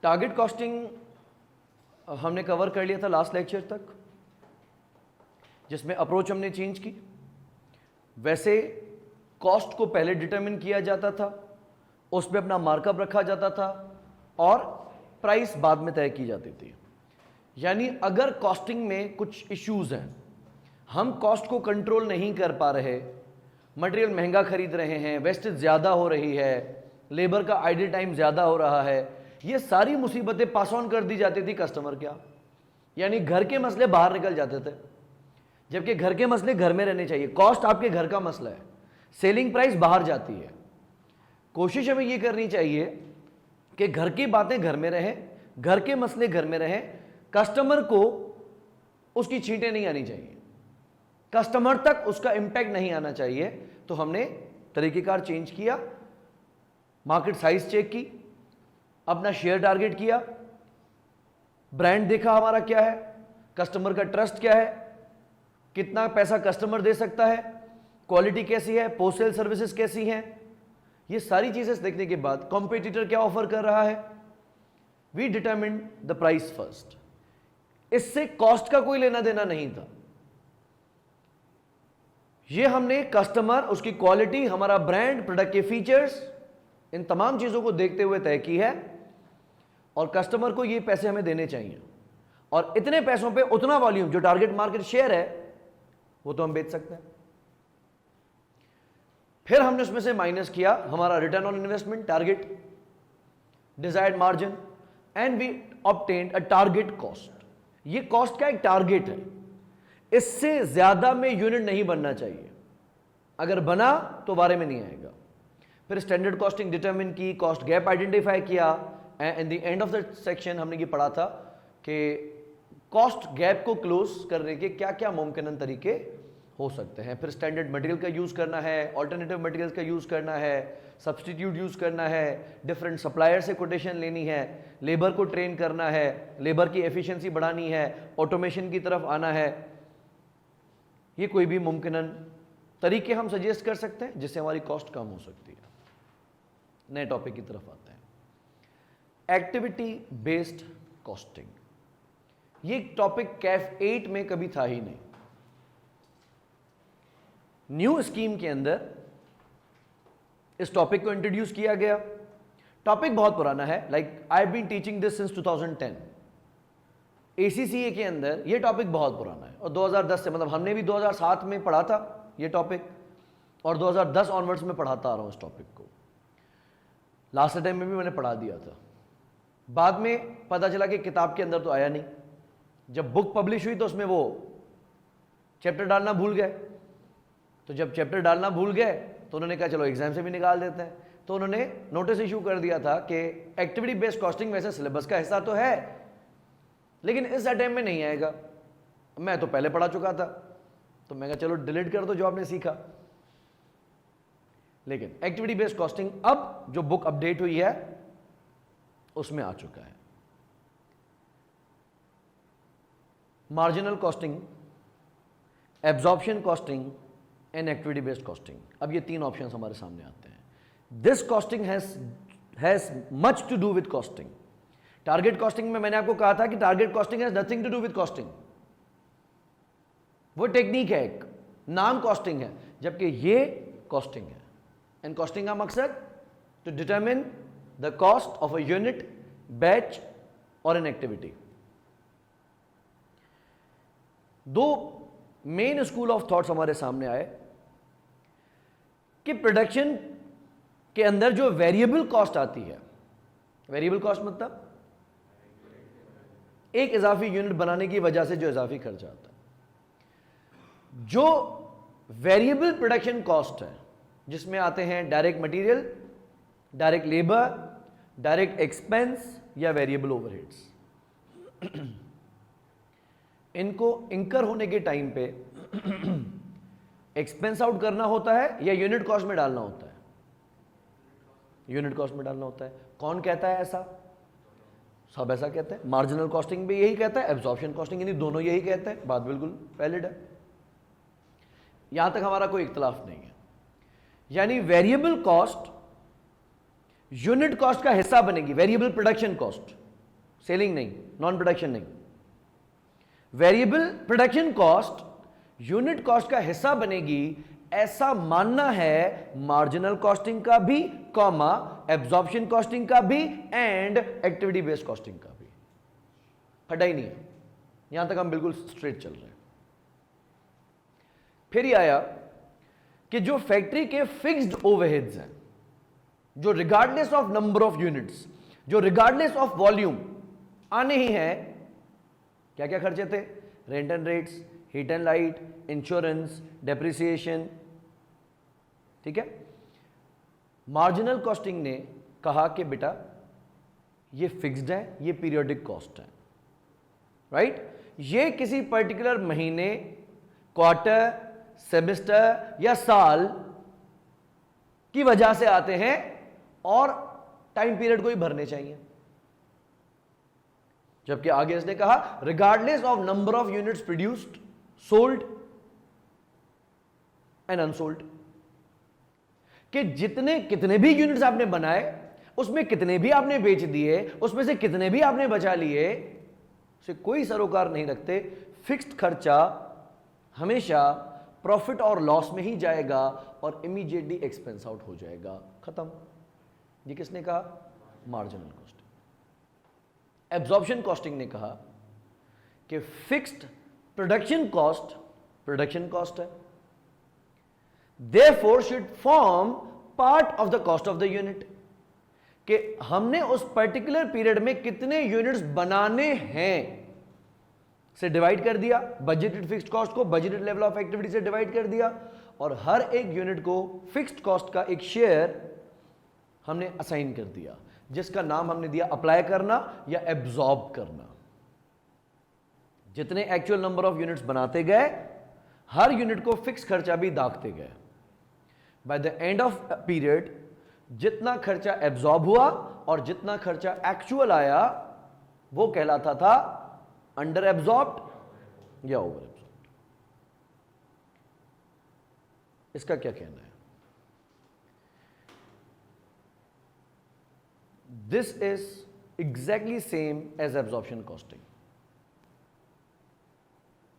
Target costing हमने cover कर लिया था लास्ट लेक्चर तक, जिसमें अप्रोच हमने चेंज की। वैसे कॉस्ट को पहले डिटरमिन किया जाता था, उस पर अपना मार्कअप रखा जाता था और प्राइस बाद में तय की जाती थी। यानी अगर कॉस्टिंग में कुछ इश्यूज हैं, हम कॉस्ट को कंट्रोल नहीं कर पा रहे, मटेरियल महंगा खरीद रहे हैं, वेस्टेज ज़्यादा हो रही है, लेबर का आइडल टाइम ज़्यादा हो रहा है, ये सारी मुसीबतें पास ऑन कर दी जाती थी कस्टमर क्या, यानी घर के मसले बाहर निकल जाते थे, जबकि घर के मसले घर में रहने चाहिए। कॉस्ट आपके घर का मसला है, सेलिंग प्राइस बाहर जाती है। कोशिश हमें ये करनी चाहिए कि घर की बातें घर में रहें, घर के मसले घर में रहें, कस्टमर को उसकी छींटें नहीं आनी चाहिए, कस्टमर तक उसका इंपैक्ट नहीं आना चाहिए। तो हमने तरीकेकार चेंज किया, मार्केट साइज चेक की, अपना शेयर टारगेट किया, ब्रांड देखा हमारा क्या है, कस्टमर का ट्रस्ट क्या है, कितना पैसा कस्टमर दे सकता है, क्वालिटी कैसी है, पोस्ट सेल सर्विसेज कैसी हैं, ये सारी चीजें देखने के बाद कॉम्पिटिटर क्या ऑफर कर रहा है, we determine the price first. इससे कॉस्ट का कोई लेना देना नहीं था, ये हमने कस्टमर, उसकी क्वालिटी, हमारा ब्रांड, प्रोडक्ट के फीचर्स, इन तमाम चीजों को देखते हुए तय की है। और कस्टमर को ये पैसे हमें देने चाहिए, और इतने पैसों पे उतना वॉल्यूम, जो टारगेट मार्केट शेयर है, वो तो हम बेच सकते हैं। फिर हमने उसमें से माइनस किया हमारा return on investment target, desired margin, and we obtained a target cost. ये कॉस्ट का एक टारगेट है, इससे ज्यादा में यूनिट नहीं बनना चाहिए, अगर बना तो बारे में नहीं आएगा। फिर स्टैंडर्ड कॉस्टिंग डिटरमिन की, कॉस्ट गैप आइडेंटिफाई किया, and the end of the section हमने ये पढ़ा था कि कॉस्ट गैप को क्लोज करने के क्या क्या मुमकिन तरीके हो सकते हैं। फिर स्टैंडर्ड मटेरियल का यूज करना है, ऑल्टरनेटिव मटेरियल्स का यूज करना है, सब्सटीट्यूट यूज करना है, डिफरेंट सप्लायर से कोटेशन लेनी है, लेबर को ट्रेन करना है, लेबर की एफिशिएंसी बढ़ानी है, ऑटोमेशन की तरफ आना है। ये कोई भी मुमकिन तरीके हम सजेस्ट कर सकते हैं जिससे हमारी कॉस्ट कम हो सकती है। नए टॉपिक की तरफ आते हैं, एक्टिविटी बेस्ड कॉस्टिंग। ये टॉपिक कैफ 8 में कभी था ही नहीं। न्यू स्कीम के अंदर इस टॉपिक को इंट्रोड्यूस किया गया। टॉपिक बहुत पुराना है, like I have been teaching this since 2010। ACCA के अंदर ये टॉपिक बहुत पुराना है, और 2010 से, मतलब हमने भी 2007 में पढ़ा था ये टॉपिक, और 2010 ऑनवर्ड्स में पढ़ाता आ रहा हूं इस टॉपिक को। लास्ट टाइम में भी मैंने पढ़ा दिया था, बाद में पता चला कि किताब के अंदर तो आया नहीं। जब बुक पब्लिश हुई तो उसमें वो चैप्टर डालना भूल गए, तो जब चैप्टर डालना भूल गए तो उन्होंने कहा चलो एग्जाम से भी निकाल देते हैं। तो उन्होंने नोटिस इशू कर दिया था कि एक्टिविटी बेस्ड कॉस्टिंग वैसे सिलेबस का हिस्सा तो है, लेकिन इस अटेम्प्ट में नहीं आएगा। मैं तो पहले पढ़ा चुका था, तो मैं कहा चलो डिलीट कर दो जो आपने सीखा। लेकिन एक्टिविटी बेस्ड कॉस्टिंग अब जो बुक अपडेट हुई है उसमें आ चुका है। Marginal costing, absorption costing and activity based costing, अब ये तीन ऑप्शंस हमारे सामने आते हैं। This costing has much to do with costing. Target costing में मैंने आपको कहा था कि target costing has nothing to do with costing, वो टेक्निक है, एक नाम कॉस्टिंग है, जबकि ये कॉस्टिंग है। एंड कॉस्टिंग का मकसद to determine the cost of a unit, batch और एन एक्टिविटी। दो मेन स्कूल ऑफ थॉट्स हमारे सामने आए कि प्रोडक्शन के अंदर जो वेरिएबल कॉस्ट आती है, वेरिएबल कॉस्ट मतलब एक इजाफी यूनिट बनाने की वजह से जो इजाफी खर्च आता है, जो वेरिएबल प्रोडक्शन कॉस्ट है, जिसमें आते हैं direct material, direct labour, direct expense या वेरिएबल ओवरहेड्स। इनको इंकर होने के टाइम पे एक्सपेंस आउट करना होता है या यूनिट कॉस्ट में डालना होता है? यूनिट कॉस्ट में डालना होता है। कौन कहता है ऐसा? सब ऐसा कहते हैं। मार्जिनल कॉस्टिंग भी यही कहता है, एब्जॉर्प्शन कॉस्टिंग, यानी दोनों यही कहते हैं। बात बिल्कुल वैलिड है, यहां तक हमारा कोई इख्तलाफ नहीं है। यानी वेरिएबल कॉस्ट यूनिट कॉस्ट का हिस्सा बनेगी, वेरिएबल प्रोडक्शन कॉस्ट सेलिंग नहीं, नॉन प्रोडक्शन नहीं। Variable production cost unit cost का हिस्सा बनेगी, ऐसा मानना है मार्जिनल कॉस्टिंग का भी, कॉमा एब्जॉर्प्शन कॉस्टिंग का भी एंड एक्टिविटी बेस्ड कॉस्टिंग का भी। फटा ही नहीं है, यहां तक हम बिल्कुल स्ट्रेट चल रहे हैं। फिर ये आया कि जो फैक्ट्री के फिक्स्ड ओवरहेड्स हैं, जो regardless of number of units, जो रिगार्डलेस ऑफ वॉल्यूम आने ही हैं, क्या क्या खर्चे थे? Rent and rates, heat and light, insurance, depreciation, ठीक है। मार्जिनल कॉस्टिंग ने कहा कि बेटा ये फिक्स्ड है, ये पीरियोडिक कॉस्ट है, राइट? ये किसी पर्टिकुलर महीने, क्वार्टर, सेमेस्टर या साल की वजह से आते हैं और टाइम पीरियड को ही भरने चाहिए। जबकि आगे इसने कहा regardless of number of units produced, sold and unsold, कि कितने भी यूनिट्स आपने बनाए, उसमें कितने भी आपने बेच दिए, उसमें से कितने भी आपने बचा लिए, उसे कोई सरोकार नहीं रखते। फिक्स्ड खर्चा हमेशा प्रॉफिट और लॉस में ही जाएगा और इमीडिएटली एक्सपेंस आउट हो जाएगा, खत्म। ये किसने कहा? Marginal costing. एब्जॉर्प्शन कॉस्टिंग ने कहा कि फिक्स्ड प्रोडक्शन कॉस्ट है, therefore should form part of the cost of the unit, कि हमने उस पर्टिकुलर पीरियड में कितने यूनिट्स बनाने हैं से डिवाइड कर दिया, बजटेड फिक्स्ड कॉस्ट को बजटेड लेवल ऑफ एक्टिविटी से डिवाइड कर दिया, और हर एक यूनिट को फिक्स्ड कॉस्ट का एक शेयर हमने असाइन कर दिया, जिसका नाम हमने दिया अप्लाई करना या एब्जॉर्ब करना। जितने एक्चुअल नंबर ऑफ यूनिट्स बनाते गए, हर यूनिट को फिक्स खर्चा भी दागते गए। By the end of period जितना खर्चा एब्जॉर्ब हुआ और जितना खर्चा एक्चुअल आया, वो कहलाता था अंडर एब्जॉर्ब्ड या ओवर एब्जॉर्ब्ड। इसका क्या कहना है? This is exactly same as absorption costing.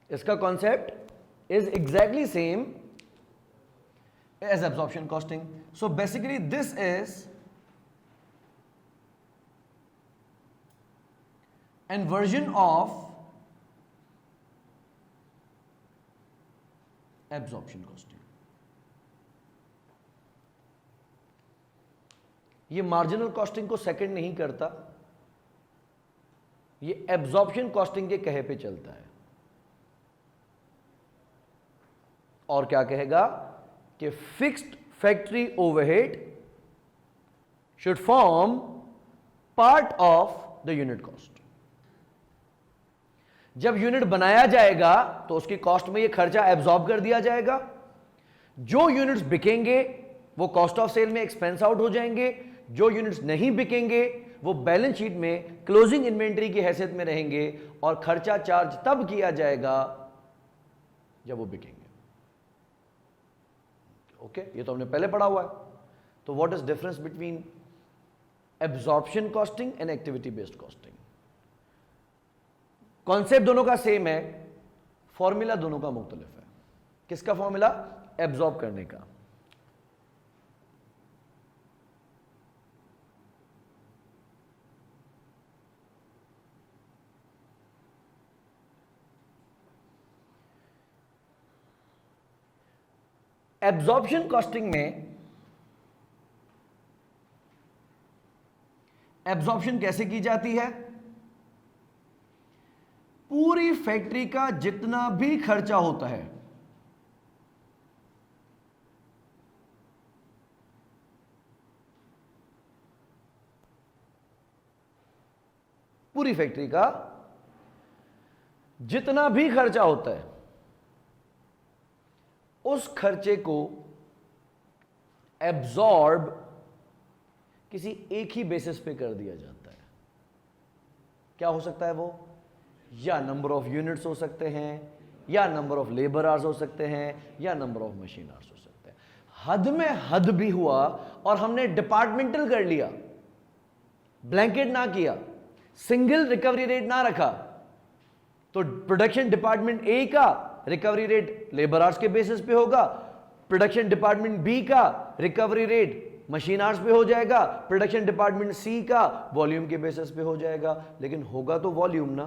इसका concept is exactly same as absorption costing. So basically this is an version of absorption costing. ये मार्जिनल कॉस्टिंग को सेकंड नहीं करता, ये एब्जॉर्प्शन कॉस्टिंग के कहे पे चलता है। और क्या कहेगा कि fixed factory overhead should form part of the unit cost. जब यूनिट बनाया जाएगा तो उसकी कॉस्ट में ये खर्चा एब्जॉर्ब कर दिया जाएगा। जो यूनिट्स बिकेंगे वो कॉस्ट ऑफ सेल में एक्सपेंस आउट हो जाएंगे, जो यूनिट्स नहीं बिकेंगे वो बैलेंस शीट में क्लोजिंग इन्वेंटरी की हैसियत में रहेंगे और खर्चा चार्ज तब किया जाएगा जब वो बिकेंगे। ओके, ये तो हमने पहले पढ़ा हुआ है। तो what is difference between absorption costing and activity based costing? Concept दोनों का सेम है, फॉर्मूला दोनों का मुख्तलिफ है। किसका फॉर्मूला? एब्जॉर्ब करने का। एब्जॉर्प्शन कॉस्टिंग में एब्जॉर्प्शन कैसे की जाती है? पूरी फैक्ट्री का जितना भी खर्चा होता है, पूरी फैक्ट्री का जितना भी खर्चा होता है, उस खर्चे को एब्जॉर्ब किसी एक ही बेसिस पे कर दिया जाता है। क्या हो सकता है वो? या नंबर ऑफ यूनिट्स हो सकते हैं, या नंबर ऑफ लेबर आवर्स हो सकते हैं, या नंबर ऑफ मशीन आवर्स हो सकते हैं। हद में हद भी हुआ और हमने डिपार्टमेंटल कर लिया, ब्लैंकेट ना किया सिंगल रिकवरी रेट ना रखा तो प्रोडक्शन डिपार्टमेंट ए का रिकवरी रेट लेबर आवर्स के बेसिस पे होगा, प्रोडक्शन डिपार्टमेंट बी का रिकवरी रेट मशीन आवर्स पे हो जाएगा, प्रोडक्शन डिपार्टमेंट सी का वॉल्यूम के बेसिस पे हो जाएगा, लेकिन होगा तो वॉल्यूम ना।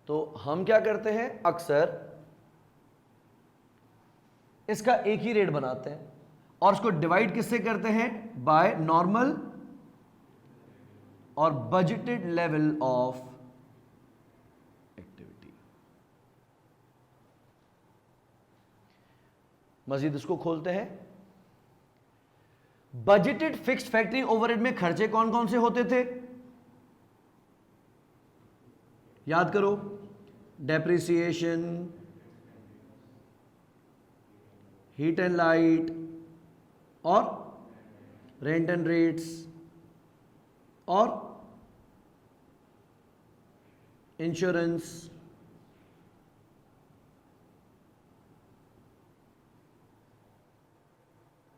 तो हम क्या करते हैं, अक्सर इसका एक ही रेट बनाते हैं और उसको डिवाइड किससे करते हैं, बाय नॉर्मल और बजटेड लेवल ऑफ एक्टिविटी। मजीद इसको खोलते हैं। बजटेड फिक्स्ड फैक्ट्री ओवरहेड में खर्चे कौन कौन से होते थे, याद करो, डेप्रिसिएशन, हीट एंड लाइट और रेंट एंड रेट्स और इंश्योरेंस,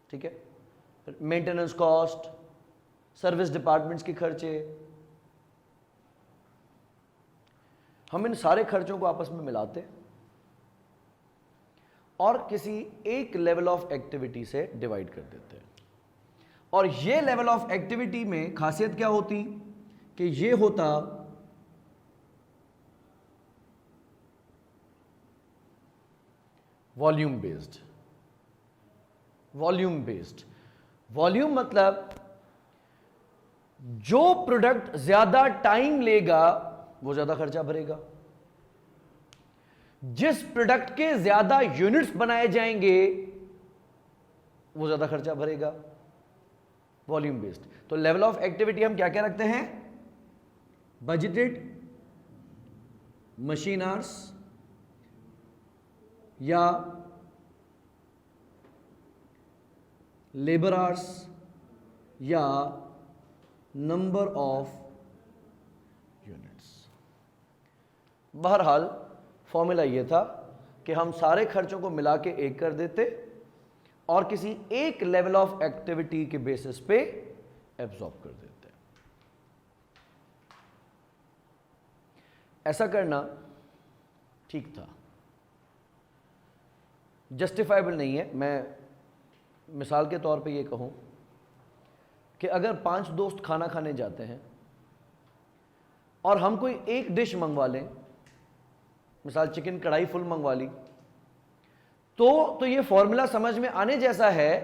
ठीक है, मेंटेनेंस कॉस्ट, सर्विस डिपार्टमेंट्स के खर्चे। हम इन सारे खर्चों को आपस में मिलाते और किसी एक लेवल ऑफ एक्टिविटी से डिवाइड कर देते हैं। और ये लेवल ऑफ एक्टिविटी में खासियत क्या होती कि ये होता volume based. Volume based, volume मतलब जो प्रोडक्ट ज्यादा टाइम लेगा वो ज्यादा खर्चा भरेगा, जिस प्रोडक्ट के ज्यादा यूनिट्स बनाए जाएंगे वो ज्यादा खर्चा भरेगा, वॉल्यूम बेस्ड। तो लेवल ऑफ एक्टिविटी हम क्या क्या रखते हैं, बजटेड मशीन आवर्स या लेबर आवर्स या नंबर ऑफ यूनिट्स। बहरहाल फॉर्मूला ये था कि हम सारे खर्चों को मिला के एक कर देते और किसी एक लेवल ऑफ एक्टिविटी के बेसिस पे एब्जॉर्ब कर देते। ऐसा करना ठीक था, जस्टिफाइबल नहीं है। मैं मिसाल के तौर पे ये कहूं कि अगर 5 दोस्त खाना खाने जाते हैं और हम कोई एक डिश मंगवा लें, मिसाल चिकन कढ़ाई फुल मंगवा ली, तो ये फॉर्मूला समझ में आने जैसा है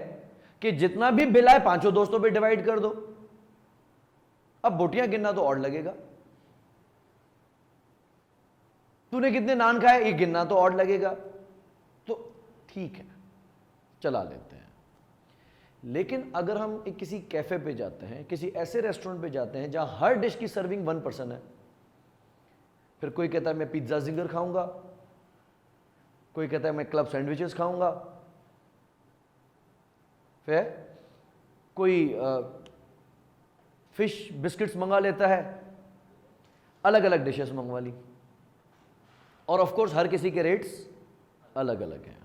कि जितना भी बिल आए 5 दोस्तों पे डिवाइड कर दो। अब बोटियां गिनना तो और लगेगा, तूने कितने नान खाए ये गिनना तो और लगेगा, तो ठीक है चला लेते हैं। लेकिन अगर हम एक किसी कैफे पे जाते हैं, किसी ऐसे रेस्टोरेंट पे जाते हैं जहां हर डिश की सर्विंग 1 पर्सन है, फिर कोई कहता है मैं पिज्जा जिंगर खाऊंगा, कोई कहता है मैं क्लब सैंडविचेस खाऊंगा, फिर कोई फिश बिस्किट्स मंगा लेता है, अलग अलग डिशेस मंगवा ली, और ऑफ कोर्स हर किसी के रेट्स अलग अलग हैं।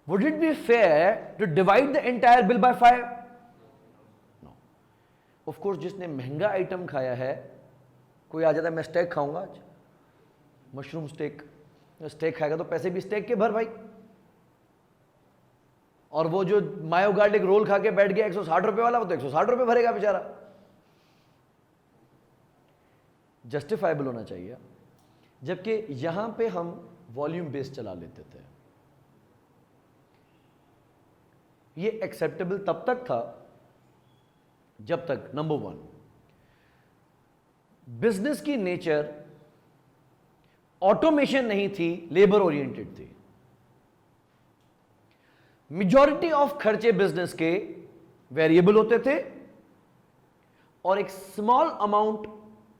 Would it be fair to divide the entire bill by 5? No. Of course, जिसने महंगा आइटम खाया है, कोई आ जाता है मैं स्टेक खाऊंगा आज, मशरूम स्टेक, स्टेक खाएगा तो पैसे भी स्टेक के भर भाई। और वो जो मायो गार्लिक रोल खा के बैठ गया 160 रुपए वाला, वो तो 160 रुपए भरेगा बेचारा। जस्टिफाइबल होना चाहिए, जबकि यहां पे हम वॉल्यूम बेस चला लेते थे। ये एक्सेप्टेबल तब तक था जब तक नंबर 1 बिजनेस की नेचर ऑटोमेशन नहीं थी, लेबर ओरिएंटेड थी। मेजॉरिटी ऑफ खर्चे बिजनेस के वेरिएबल होते थे और एक small amount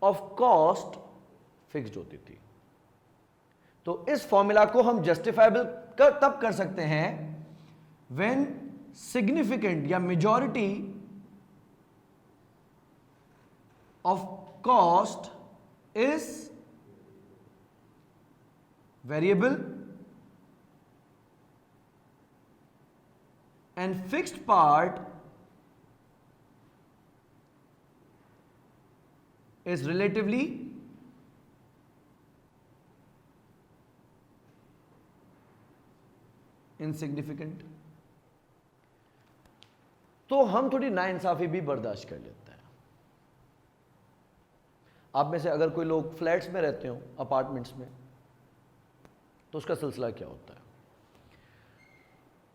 of cost fixed होती थी। तो इस फॉर्मूला को हम जस्टिफाइबल तब कर सकते हैं व्हेन सिग्निफिकेंट या majority of cost is variable and fixed part is relatively insignificant, तो हम थोड़ी नाइंसाफी भी बर्दाश्त कर लेते हैं। आप में से अगर कोई लोग फ्लैट्स में रहते हो, अपार्टमेंट्स में, तो उसका सिलसिला क्या होता है?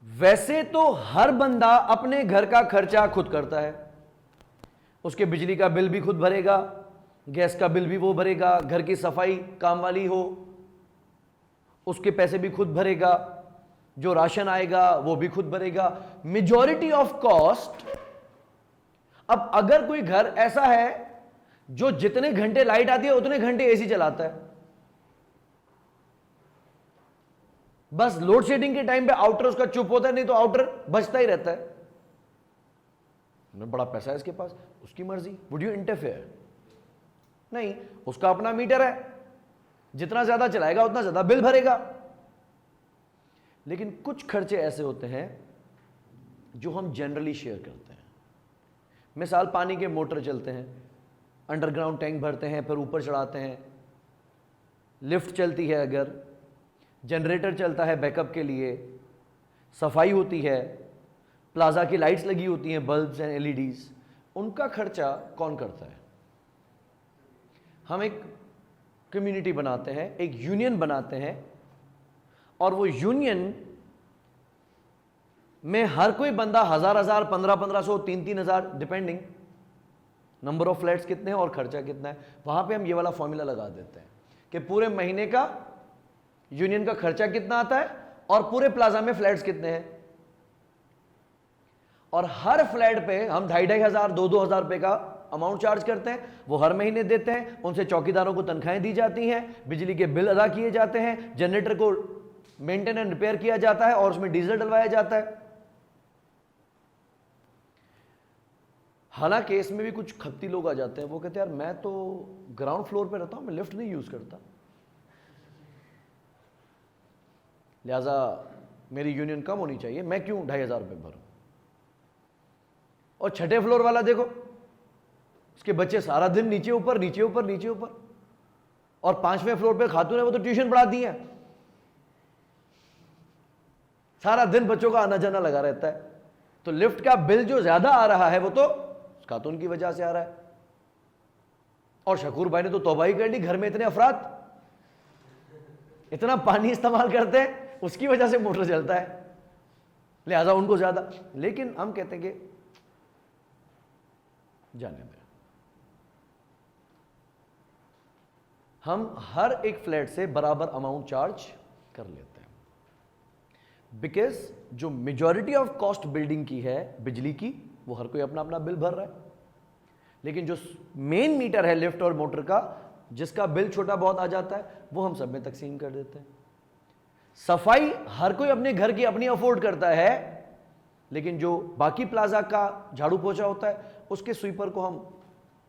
वैसे तो हर बंदा अपने घर का खर्चा खुद करता है, उसके बिजली का बिल भी खुद भरेगा, गैस का बिल भी वो भरेगा, घर की सफाई काम वाली हो उसके पैसे भी खुद भरेगा, जो राशन आएगा वो भी खुद भरेगा, मेजॉरिटी ऑफ कॉस्ट। अब अगर कोई घर ऐसा है जो जितने घंटे लाइट आती है उतने घंटे एसी चलाता है, बस लोड शेडिंग के टाइम पे आउटर उसका चुप होता है, नहीं तो आउटर बचता ही रहता है, बड़ा पैसा है इसके पास, उसकी मर्जी, वुड यू इंटरफेयर? नहीं, उसका अपना मीटर है, जितना ज्यादा चलाएगा उतना ज्यादा बिल भरेगा। लेकिन कुछ खर्चे ऐसे होते हैं जो हम जनरली शेयर करते हैं। मिसाल, पानी के मोटर चलते हैं, अंडरग्राउंड टैंक भरते हैं, फिर ऊपर चढ़ाते हैं, लिफ्ट चलती है, अगर जनरेटर चलता है बैकअप के लिए, सफाई होती है, प्लाजा की लाइट्स लगी होती हैं, बल्ब्स एंड एलईडीज, उनका खर्चा कौन करता है? हम एक कम्युनिटी बनाते हैं, एक यूनियन बनाते हैं, और वो यूनियन में हर कोई बंदा 1000 1500 3,000 डिपेंडिंग नंबर ऑफ फ्लैट्स कितने हैं और खर्चा कितना है, वहां पे हम ये वाला फॉर्मूला लगा देते हैं कि पूरे महीने का यूनियन का खर्चा कितना आता है और पूरे प्लाजा में फ्लैट्स कितने हैं, और हर फ्लैट पे हम 2,500 2,000 रुपए का अमाउंट चार्ज करते हैं, वो हर महीने देते हैं, उनसे चौकीदारों को तनख्वाहें दी जाती हैं, बिजली के बिल अदा किए जाते हैं, जनरेटर को मेंटेनेंस रिपेयर किया जाता है और उसमें डीजल डलवाया जाता है। हालांकि इसमें भी कुछ खत्ती लोग आ जाते हैं, वो कहते हैं यार मैं तो ग्राउंड फ्लोर पे रहता हूं, मैं लिफ्ट नहीं यूज करता, लिहाजा मेरी यूनियन कम होनी चाहिए, मैं क्यों 2,500 रुपए भरूं। और छठे फ्लोर वाला देखो, उसके बच्चे सारा दिन नीचे ऊपर नीचे ऊपर नीचे ऊपर, और 5वें फ्लोर पे खातून है, वो तो ट्यूशन पढ़ाती है, सारा दिन बच्चों का आना जाना लगा रहता है, तो लिफ्ट का बिल जो ज्यादा आ रहा है वो तो खातून की वजह से आ रहा है। और शकूर भाई ने तो तौबा ही कर ली, घर में इतने अफराद इतना पानी इस्तेमाल करते हैं, उसकी वजह से मोटर चलता है, लिहाजा उनको ज्यादा। लेकिन हम कहते हैं कि जाने दें, हम हर एक फ्लैट से बराबर अमाउंट चार्ज कर लेते हैं, बिकॉज जो मेजॉरिटी ऑफ कॉस्ट बिल्डिंग की है बिजली की, वो हर कोई अपना अपना बिल भर रहा है। लेकिन जो मेन मीटर है लिफ्ट और मोटर का, जिसका बिल छोटा बहुत आ जाता है, वो हम सब में तकसीम कर देते हैं। सफाई हर कोई अपने घर की अपनी अफोर्ड करता है, लेकिन जो बाकी प्लाजा का झाड़ू पोछा होता है उसके स्वीपर को हम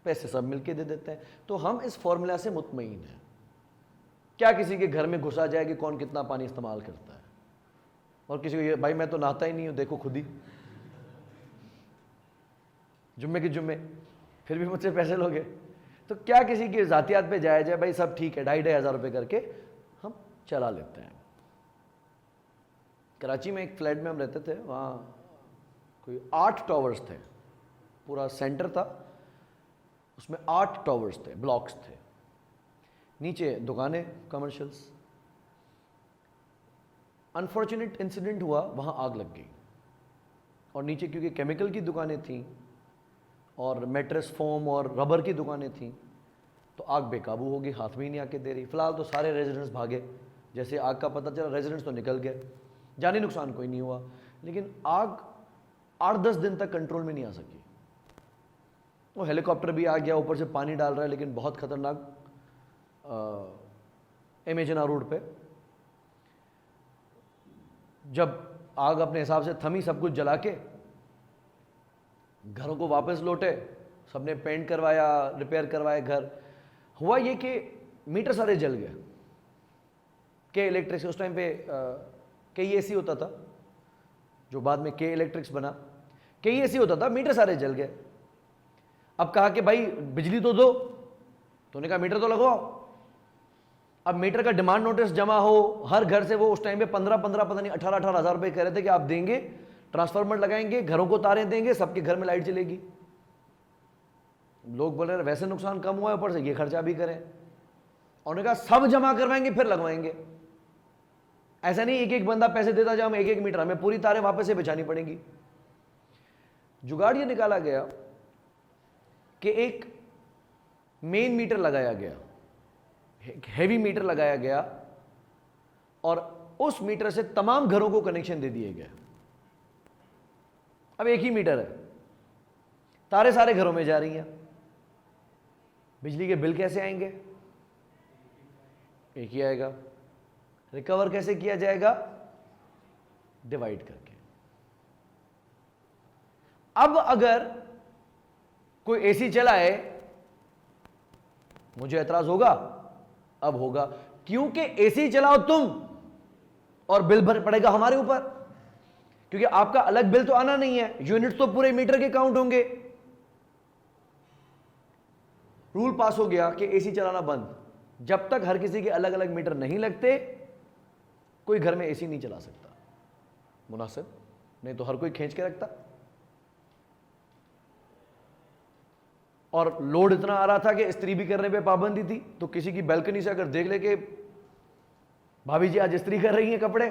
पैसे सब मिलके दे देते हैं। तो हम इस फॉर्मूला से मुतमईन हैं। क्या किसी के घर में घुसा जाए कि कौन कितना पानी इस्तेमाल करता है, और किसी को ये भाई मैं तो नहाता ही नहीं हूं, देखो खुद ही जुम्मे के जुम्मे, फिर भी मुझसे पैसे लोगे, तो क्या किसी की जातियात पे जाया जाए? भाई सब ठीक है, 2,500 रुपए करके हम चला लेते हैं। कराची में एक फ्लैट में हम रहते थे, वहाँ कोई 8 टावर्स थे, पूरा सेंटर था, उसमें 8 टावर्स थे, ब्लॉक्स थे, नीचे दुकानें, कमर्शियल्स। अनफॉर्चुनेट इंसिडेंट हुआ, वहाँ आग लग गई, और नीचे क्योंकि केमिकल की दुकानें थीं और मैट्रेस फोम और रबर की दुकानें थीं, तो आग बेकाबू हो गई, हाथ में ही नहीं आके दे रही। फिलहाल तो सारे रेजिडेंट्स भागे, जैसे आग का पता चला रेजिडेंट्स तो निकल गए, जानी नुकसान कोई नहीं हुआ, लेकिन आग 8-10 दिन तक कंट्रोल में नहीं आ सकी। वो हेलीकॉप्टर भी आ गया, ऊपर से पानी डाल रहा है, लेकिन बहुत खतरनाक एमेजना रोड पे जब आग अपने हिसाब से थमी, सब कुछ जला के घरों को वापस लौटे, सबने पेंट करवाया, रिपेयर करवाए घर, हुआ ये कि मीटर सारे जल गए। के इलेक्ट्रिक्स उस टाइम पे KEAC होता था, जो बाद में के इलेक्ट्रिक्स बना, KEAC होता था, मीटर सारे जल गए। अब कहा कि भाई बिजली तो दो, तो उन्होंने कहा मीटर तो लगवाओ। अब मीटर का डिमांड नोटिस जमा हो, हर घर से वो उस टाइम पे 15-15 पता नहीं 18-18 हज़ार रुपए कह रहे थे कि आप देंगे, ट्रांसफार्मर लगाएंगे, घरों को तारें देंगे, सबके घर में लाइट चलेगी। लोग बोल रहे वैसे नुकसान कम हुआ है, ऊपर से ये खर्चा भी करें। और उन्होंने कहा सब जमा करवाएंगे फिर लगवाएंगे। ऐसा नहीं एक एक बंदा पैसे देता जाए, हम एक एक मीटर, हमें पूरी तारें वापस से बिछानी पड़ेंगी। जुगाड़ ये निकाला गया कि एक मेन मीटर लगाया गया, हैवी मीटर लगाया गया, और उस मीटर से तमाम घरों को कनेक्शन दे दिए गए। अब एक ही मीटर है, तारे सारे घरों में जा रही हैं, बिजली के बिल कैसे आएंगे? एक ही आएगा। रिकवर कैसे किया जाएगा? डिवाइड करके। अब अगर कोई एसी चलाए, मुझे ऐतराज होगा? अब होगा, क्योंकि एसी चलाओ तुम और बिल भर पड़ेगा हमारे ऊपर, क्योंकि आपका अलग बिल तो आना नहीं है, यूनिट तो पूरे मीटर के काउंट होंगे। रूल पास हो गया कि एसी चलाना बंद। जब तक हर किसी के अलग अलग मीटर नहीं लगते, कोई घर में एसी नहीं चला सकता। मुनासिब नहीं तो हर कोई खींच के रखता। और लोड इतना आ रहा था कि इस्त्री भी करने पे पाबंदी थी, तो किसी की बैल्कनी से अगर देख ले कि भाभी जी आज इस्त्री कर रही हैं कपड़े,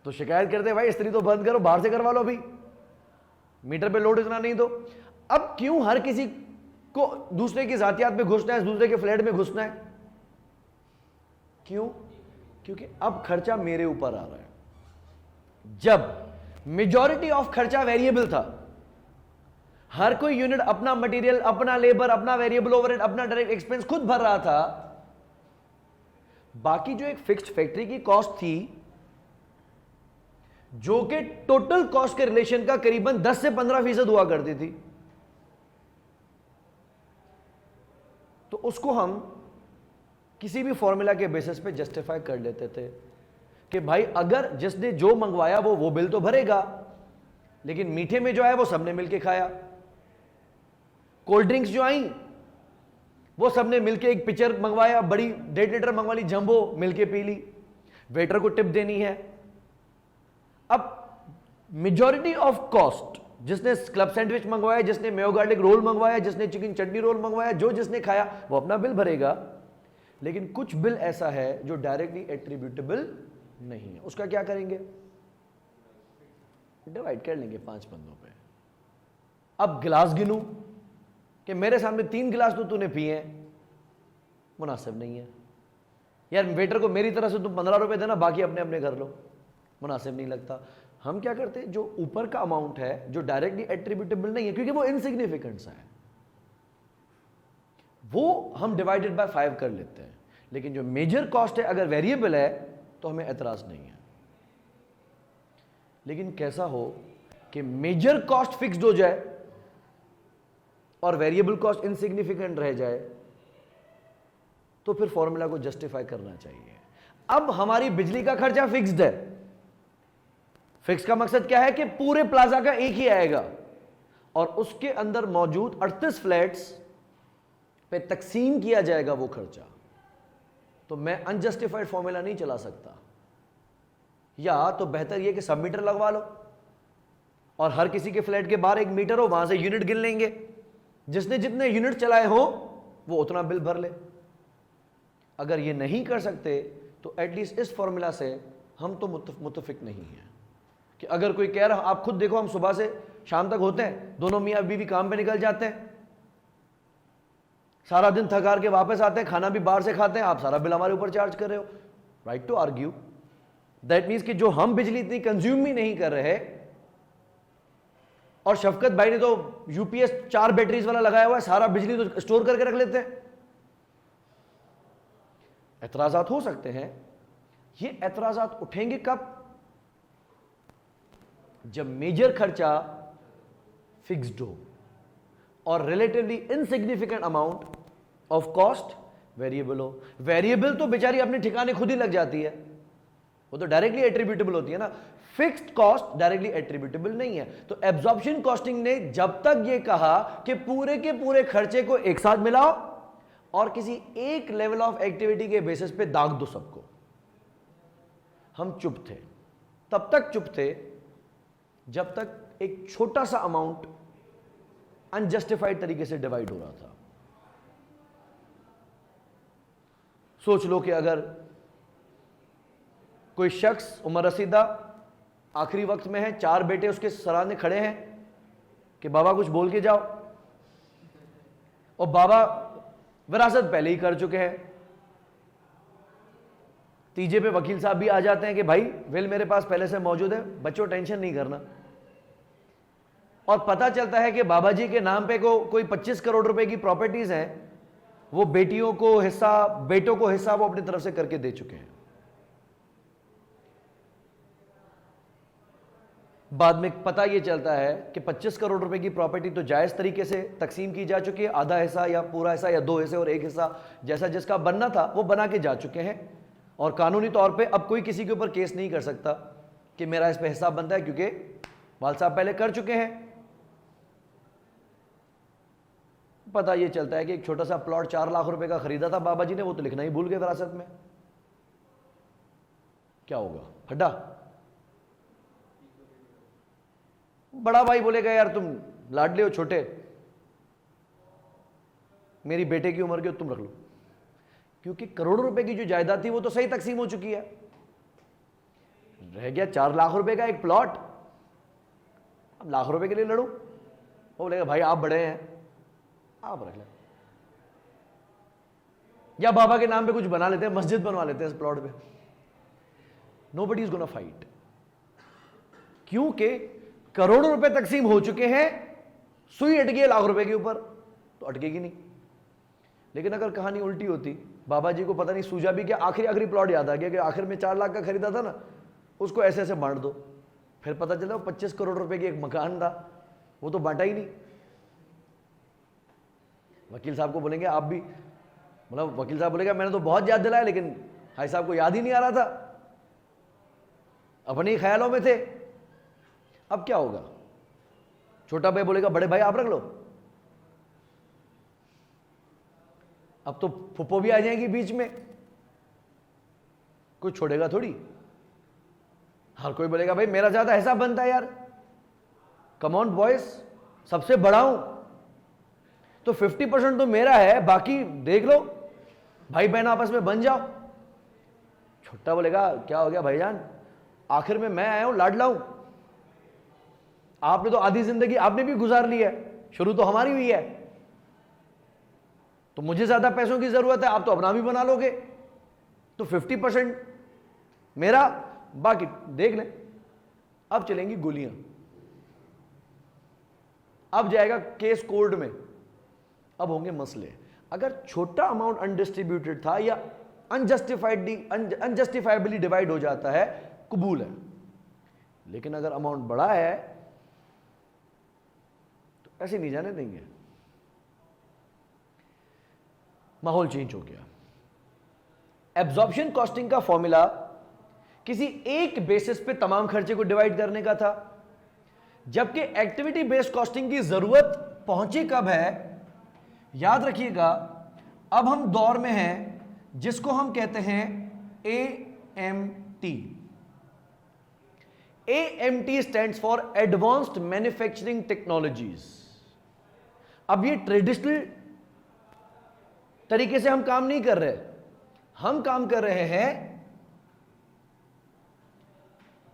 तो शिकायत करते भाई इस्त्री तो बंद करो, बाहर से करवा लो, अभी मीटर पे लोड इतना नहीं दो। अब क्यों हर किसी को दूसरे की जातियात में घुसना है, दूसरे के फ्लैट में घुसना है? क्यों? क्योंकि अब खर्चा मेरे ऊपर आ रहा है। जब मेजॉरिटी ऑफ खर्चा वेरिएबल था, हर कोई यूनिट अपना मटेरियल, अपना लेबर, अपना वेरिएबल ओवरहेड, अपना डायरेक्ट एक्सपेंस खुद भर रहा था, बाकी जो एक फिक्स्ड फैक्ट्री की कॉस्ट थी, जो कि टोटल कॉस्ट के रिलेशन का करीबन 10 से 15% हुआ करती थी, तो उसको हम किसी भी फॉर्मूला के बेसिस पे जस्टिफाई कर लेते थे कि भाई अगर जिसने जो मंगवाया वो बिल तो भरेगा, लेकिन मीठे में जो आया वो सबने मिलके खाया। कोल्ड ड्रिंक्स जो आई वो सबने मिलके एक पिक्चर मंगवाया, बड़ी 1.5 लीटर मंगवा ली, जंबो, मिलके पी ली, वेटर को टिप देनी है। अब मेजॉरिटी ऑफ कॉस्ट, जिसने क्लब सैंडविच मंगवाया, जिसने मेयो गार्लिक रोल मंगवाया, जिसने चिकन चटनी रोल मंगवाया, जो जिसने खाया वो अपना बिल भरेगा। लेकिन कुछ बिल ऐसा है जो डायरेक्टली एट्रीब्यूटेबल नहीं है, उसका क्या करेंगे? डिवाइड कर लेंगे 5 बंदों पे। अब गिलास गिनूं कि मेरे सामने 3 गिलास तो तूने पिए हैं, मुनासिब नहीं है। यार वेटर को मेरी तरफ से तुम 15 रुपए देना, बाकी अपने अपने कर लो, मुनासिब नहीं लगता। हम क्या करते हैं, जो ऊपर का अमाउंट है जो डायरेक्टली एट्रीब्यूटेबल नहीं है, क्योंकि वो इनसिग्निफिकेंट सा है, वो हम डिवाइडेड बाय 5 कर लेते हैं। लेकिन जो मेजर कॉस्ट है अगर वेरिएबल है तो हमें एतराज नहीं है। लेकिन कैसा हो कि मेजर कॉस्ट फिक्स्ड हो जाए और वेरिएबल कॉस्ट इनसिग्निफिकेंट रह जाए, तो फिर फॉर्मूला को जस्टिफाई करना चाहिए। अब हमारी बिजली का खर्चा फिक्स्ड है। फिक्स का मकसद क्या है कि पूरे प्लाजा का एक ही आएगा और उसके अंदर मौजूद 38 फ्लैट्स पे तकसीम किया जाएगा वो खर्चा। तो मैं अनजस्टिफाइड फॉर्मूला नहीं चला सकता। या तो बेहतर यह कि सब मीटर लगवा लो और हर किसी के फ्लैट के बाहर एक मीटर हो, वहां से यूनिट गिन लेंगे, जिसने जितने यूनिट चलाए हो वो उतना बिल भर ले। अगर ये नहीं कर सकते तो एटलीस्ट इस फॉर्मूला से हम तो मुत्तफिक नहीं हैं कि अगर कोई कह रहा, आप खुद देखो हम सुबह से शाम तक होते हैं, दोनों मियाँ बीवी काम पे निकल जाते हैं, सारा दिन थकार के वापस आते हैं, खाना भी बाहर से खाते हैं, आप सारा बिल हमारे ऊपर चार्ज कर रहे हो। Right to argue that means कि जो हम बिजली इतनी कंज्यूम ही नहीं कर रहे, और शफकत भाई ने तो यूपीएस 4 बैटरीज वाला लगाया हुआ है, सारा बिजली तो स्टोर करके रख लेते हैं। एतराजात हो सकते हैं। ये एतराजात उठेंगे कब? जब मेजर खर्चा फिक्स्ड हो और relatively insignificant amount of cost variable हो। वेरिएबल तो बेचारी अपने ठिकाने खुद ही लग जाती है, वो तो डायरेक्टली एट्रीब्यूटेबल होती है ना। फिक्स्ड कॉस्ट डायरेक्टली एट्रीब्यूटेबल नहीं है। तो एब्जॉर्प्शन कॉस्टिंग ने जब तक ये कहा कि पूरे के पूरे खर्चे को एक साथ मिलाओ और किसी एक लेवल ऑफ एक्टिविटी के बेसिस पे दाग दो सबको, हम चुप थे। तब तक चुप थे जब तक एक छोटा सा अमाउंट अनजस्टिफाइड तरीके से डिवाइड हो रहा था। सोच लो कि अगर कोई शख्स उमर रसीदा आखिरी वक्त में है, 4 बेटे उसके सराहने खड़े हैं कि बाबा कुछ बोल के जाओ, और बाबा विरासत पहले ही कर चुके हैं। तीजे पे वकील साहब भी आ जाते हैं कि भाई विल मेरे पास पहले से मौजूद है, बच्चों टेंशन नहीं करना। और पता चलता है कि बाबा जी के नाम पे कोई 25 करोड़ रुपए की प्रॉपर्टीज हैं, वो बेटियों को हिस्सा, बेटों को हिस्सा वो अपनी तरफ से करके दे चुके हैं। बाद में पता ये चलता है कि 25 करोड़ रुपए की प्रॉपर्टी तो जायज तरीके से तकसीम की जा चुकी है, आधा हिस्सा या पूरा हिस्सा या 2 हिस्से और 1 हिस्सा जैसा जिसका बनना था वो बना के जा चुके हैं। और कानूनी तौर पे अब कोई किसी के ऊपर केस नहीं कर सकता कि मेरा इस पे हिस्सा बनता है, क्योंकि वाल साहब पहले कर चुके हैं। पता ये चलता है कि एक छोटा सा प्लॉट 4 लाख रुपए का खरीदा था बाबा जी ने, वो तो लिखना ही भूल गए विरासत में। क्या होगा? हड्डा। बड़ा भाई बोलेगा यार तुम लाडले हो, छोटे, मेरी बेटे की उम्र की हो, तुम रख लो, क्योंकि करोड़ों रुपए की जो जायदाद थी वो तो सही तकसीम हो चुकी है। रह गया 4 लाख रुपए का एक प्लॉट, अब लाख रुपए के लिए लड़ो। वो बोलेगा भाई आप बड़े हैं, आप रख लें, या बाबा के नाम पे कुछ बना लेते हैं, मस्जिद बनवा लेते हैं इस प्लॉट पे। नोबडी इज गोना फाइट, क्योंकि करोड़ों रुपए तकसीम हो चुके हैं, सुई अटकी है लाख रुपए के ऊपर, तो अटकेगी नहीं। लेकिन अगर कहानी उल्टी होती, बाबा जी को पता नहीं सूझा भी क्या, आखिरी प्लॉट याद आ गया कि आखिर में 4 लाख का खरीदा था ना, उसको ऐसे ऐसे बांट दो, फिर पता चला 25 करोड़ रुपए की एक मकान था, वो तो बांटा ही नहीं। वकील साहब को बोलेंगे आप भी, मतलब वकील साहब बोलेगा मैंने तो बहुत याद दिलाया, लेकिन भाई साहब को याद ही नहीं आ रहा था, अपने ही ख्यालों में थे। अब क्या होगा? छोटा भाई बोलेगा बड़े भाई आप रख लो, अब तो फुप्पो भी आ जाएंगी बीच में, कोई छोड़ेगा थोड़ी। हर कोई बोलेगा भाई मेरा ज्यादा हिसाब बनता है यार, कम ऑन बॉयज, सबसे बड़ा हूं तो 50% तो मेरा है, बाकी देख लो, भाई बहन आपस में बन जाओ। छोटा बोलेगा क्या हो गया भाईजान, आखिर में मैं आया हूं, लाडला हूं, आपने तो आधी जिंदगी आपने भी गुजार ली है, शुरू तो हमारी हुई है, तो मुझे ज्यादा पैसों की जरूरत है, आप तो अपना भी बना लोगे, तो 50% मेरा, बाकी देख लें। अब चलेंगी गोलियां, अब जाएगा केस कोर्ट में, अब होंगे मसले। अगर छोटा अमाउंट अनडिस्ट्रीब्यूटेड था या अनजस्टिफाइबली डिवाइड हो जाता है, कबूल है, लेकिन अगर अमाउंट बड़ा है तो ऐसे नहीं जाने देंगे। माहौल चेंज हो गया। एब्जॉर्प्शन कॉस्टिंग का फॉर्मूला किसी एक बेसिस पे तमाम खर्चे को डिवाइड करने का था, जबकि एक्टिविटी बेस्ड कॉस्टिंग की जरूरत पहुंची कब है? याद रखिएगा, अब हम दौर में हैं जिसको हम कहते हैं AMT। AMT stands for advanced manufacturing technologies. अब ये ट्रेडिशनल तरीके से हम काम नहीं कर रहे, हम काम कर रहे हैं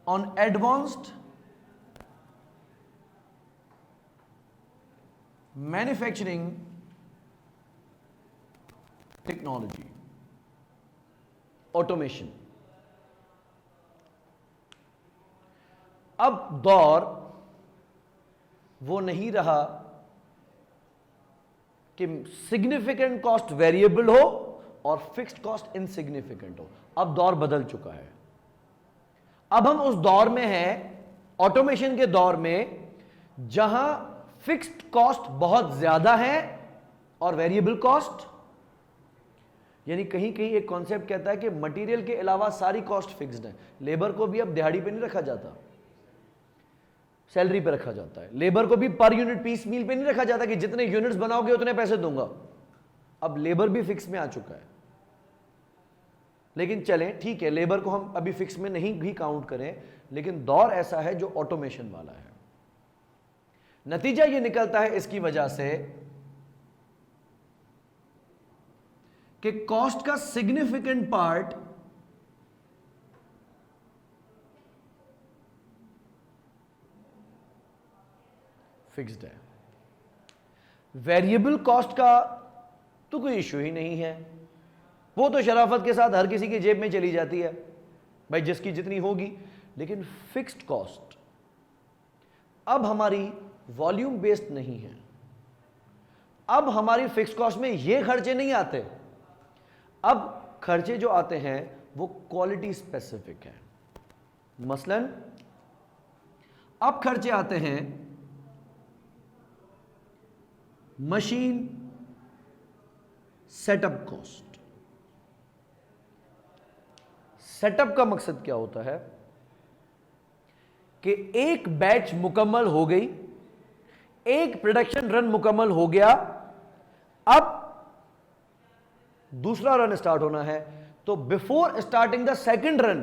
on advanced manufacturing technology, automation. अब दौर वो नहीं रहा कि सिग्निफिकेंट कॉस्ट वेरिएबल हो और फिक्स्ड कॉस्ट इनसिग्निफिकेंट हो। अब दौर बदल चुका है। अब हम उस दौर में हैं, ऑटोमेशन के दौर में, जहां फिक्स्ड कॉस्ट बहुत ज्यादा है और वेरिएबल कॉस्ट, यानी कहीं कहीं एक कॉन्सेप्ट कहता है कि मटेरियल के अलावा सारी कॉस्ट फिक्स्ड है। लेबर को भी अब दिहाड़ी पे नहीं रखा जाता, सैलरी पे रखा जाता है। लेबर को भी पर यूनिट पीस मील पे नहीं रखा जाता कि जितने यूनिट्स बनाओगे उतने पैसे दूंगा। अब लेबर भी फिक्स में आ चुका है। लेकिन चलें ठीक है, लेबर को हम अभी फिक्स में नहीं भी काउंट करें, लेकिन दौर ऐसा है जो ऑटोमेशन वाला है। नतीजा यह निकलता है इसकी वजह से कि कॉस्ट का सिग्निफिकेंट पार्ट फिक्स्ड है। वेरिएबल कॉस्ट का तो कोई इश्यू ही नहीं है, वो तो शराफत के साथ हर किसी की जेब में चली जाती है भाई, जिसकी जितनी होगी। लेकिन फिक्स्ड कॉस्ट अब हमारी वॉल्यूम बेस्ड नहीं है। अब हमारी फिक्स्ड कॉस्ट में ये खर्चे नहीं आते। अब खर्चे जो आते हैं वो क्वालिटी स्पेसिफिक है। मसलन अब खर्चे आते हैं मशीन सेटअप कॉस्ट। सेटअप का मकसद क्या होता है कि एक बैच मुकम्मल हो गई, एक प्रोडक्शन रन मुकम्मल हो गया, अब दूसरा रन स्टार्ट होना है। तो before starting the second run,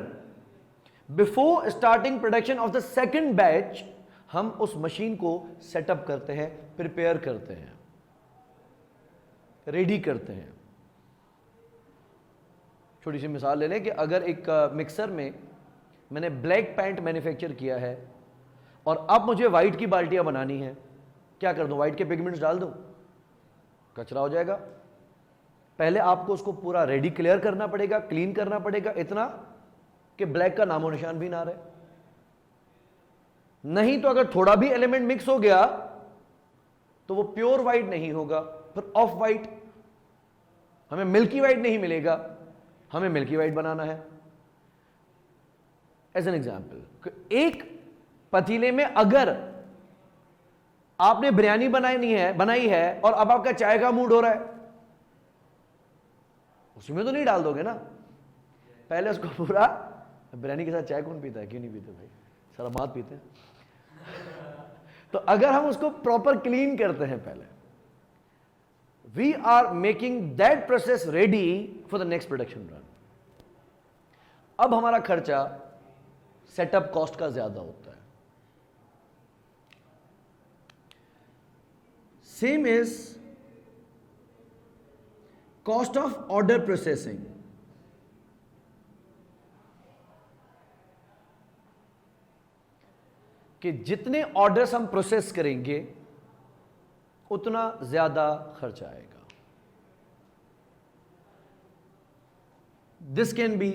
before starting production of the second batch, हम उस मशीन को सेटअप करते हैं, प्रिपेयर करते हैं, रेडी करते हैं। छोटी सी मिसाल ले लें कि अगर एक मिक्सर में मैंने ब्लैक पेंट मैन्युफैक्चर किया है और अब मुझे व्हाइट की बाल्टियां बनानी है, क्या कर दूं? व्हाइट के पिगमेंट्स डाल दूं? कचरा हो जाएगा। पहले आपको उसको पूरा रेडी क्लियर करना पड़ेगा, क्लीन करना पड़ेगा, इतना कि ब्लैक का नामो निशान भी ना रहे। नहीं तो अगर थोड़ा भी एलिमेंट मिक्स हो गया तो वो प्योर व्हाइट नहीं होगा, फिर ऑफ व्हाइट, हमें मिल्की व्हाइट नहीं मिलेगा, हमें मिल्की व्हाइट बनाना है। एज एन एग्जाम्पल, एक पतीले में अगर आपने बिरयानी बनाई है और अब आपका चाय का मूड हो रहा है, उसमें तो नहीं डाल दोगे ना, पहले उसको पूरा। बिरयानी के साथ चाय कौन पीता है? क्यों नहीं पीते भाई, सारा मात पीते हैं। तो अगर हम उसको प्रॉपर क्लीन करते हैं पहले, we are making that process ready for the next production run. अब हमारा खर्चा सेटअप कॉस्ट का ज्यादा होता है। Same is cost of order processing. कि जितने ऑर्डर्स हम प्रोसेस करेंगे उतना ज्यादा खर्चा आएगा। This can be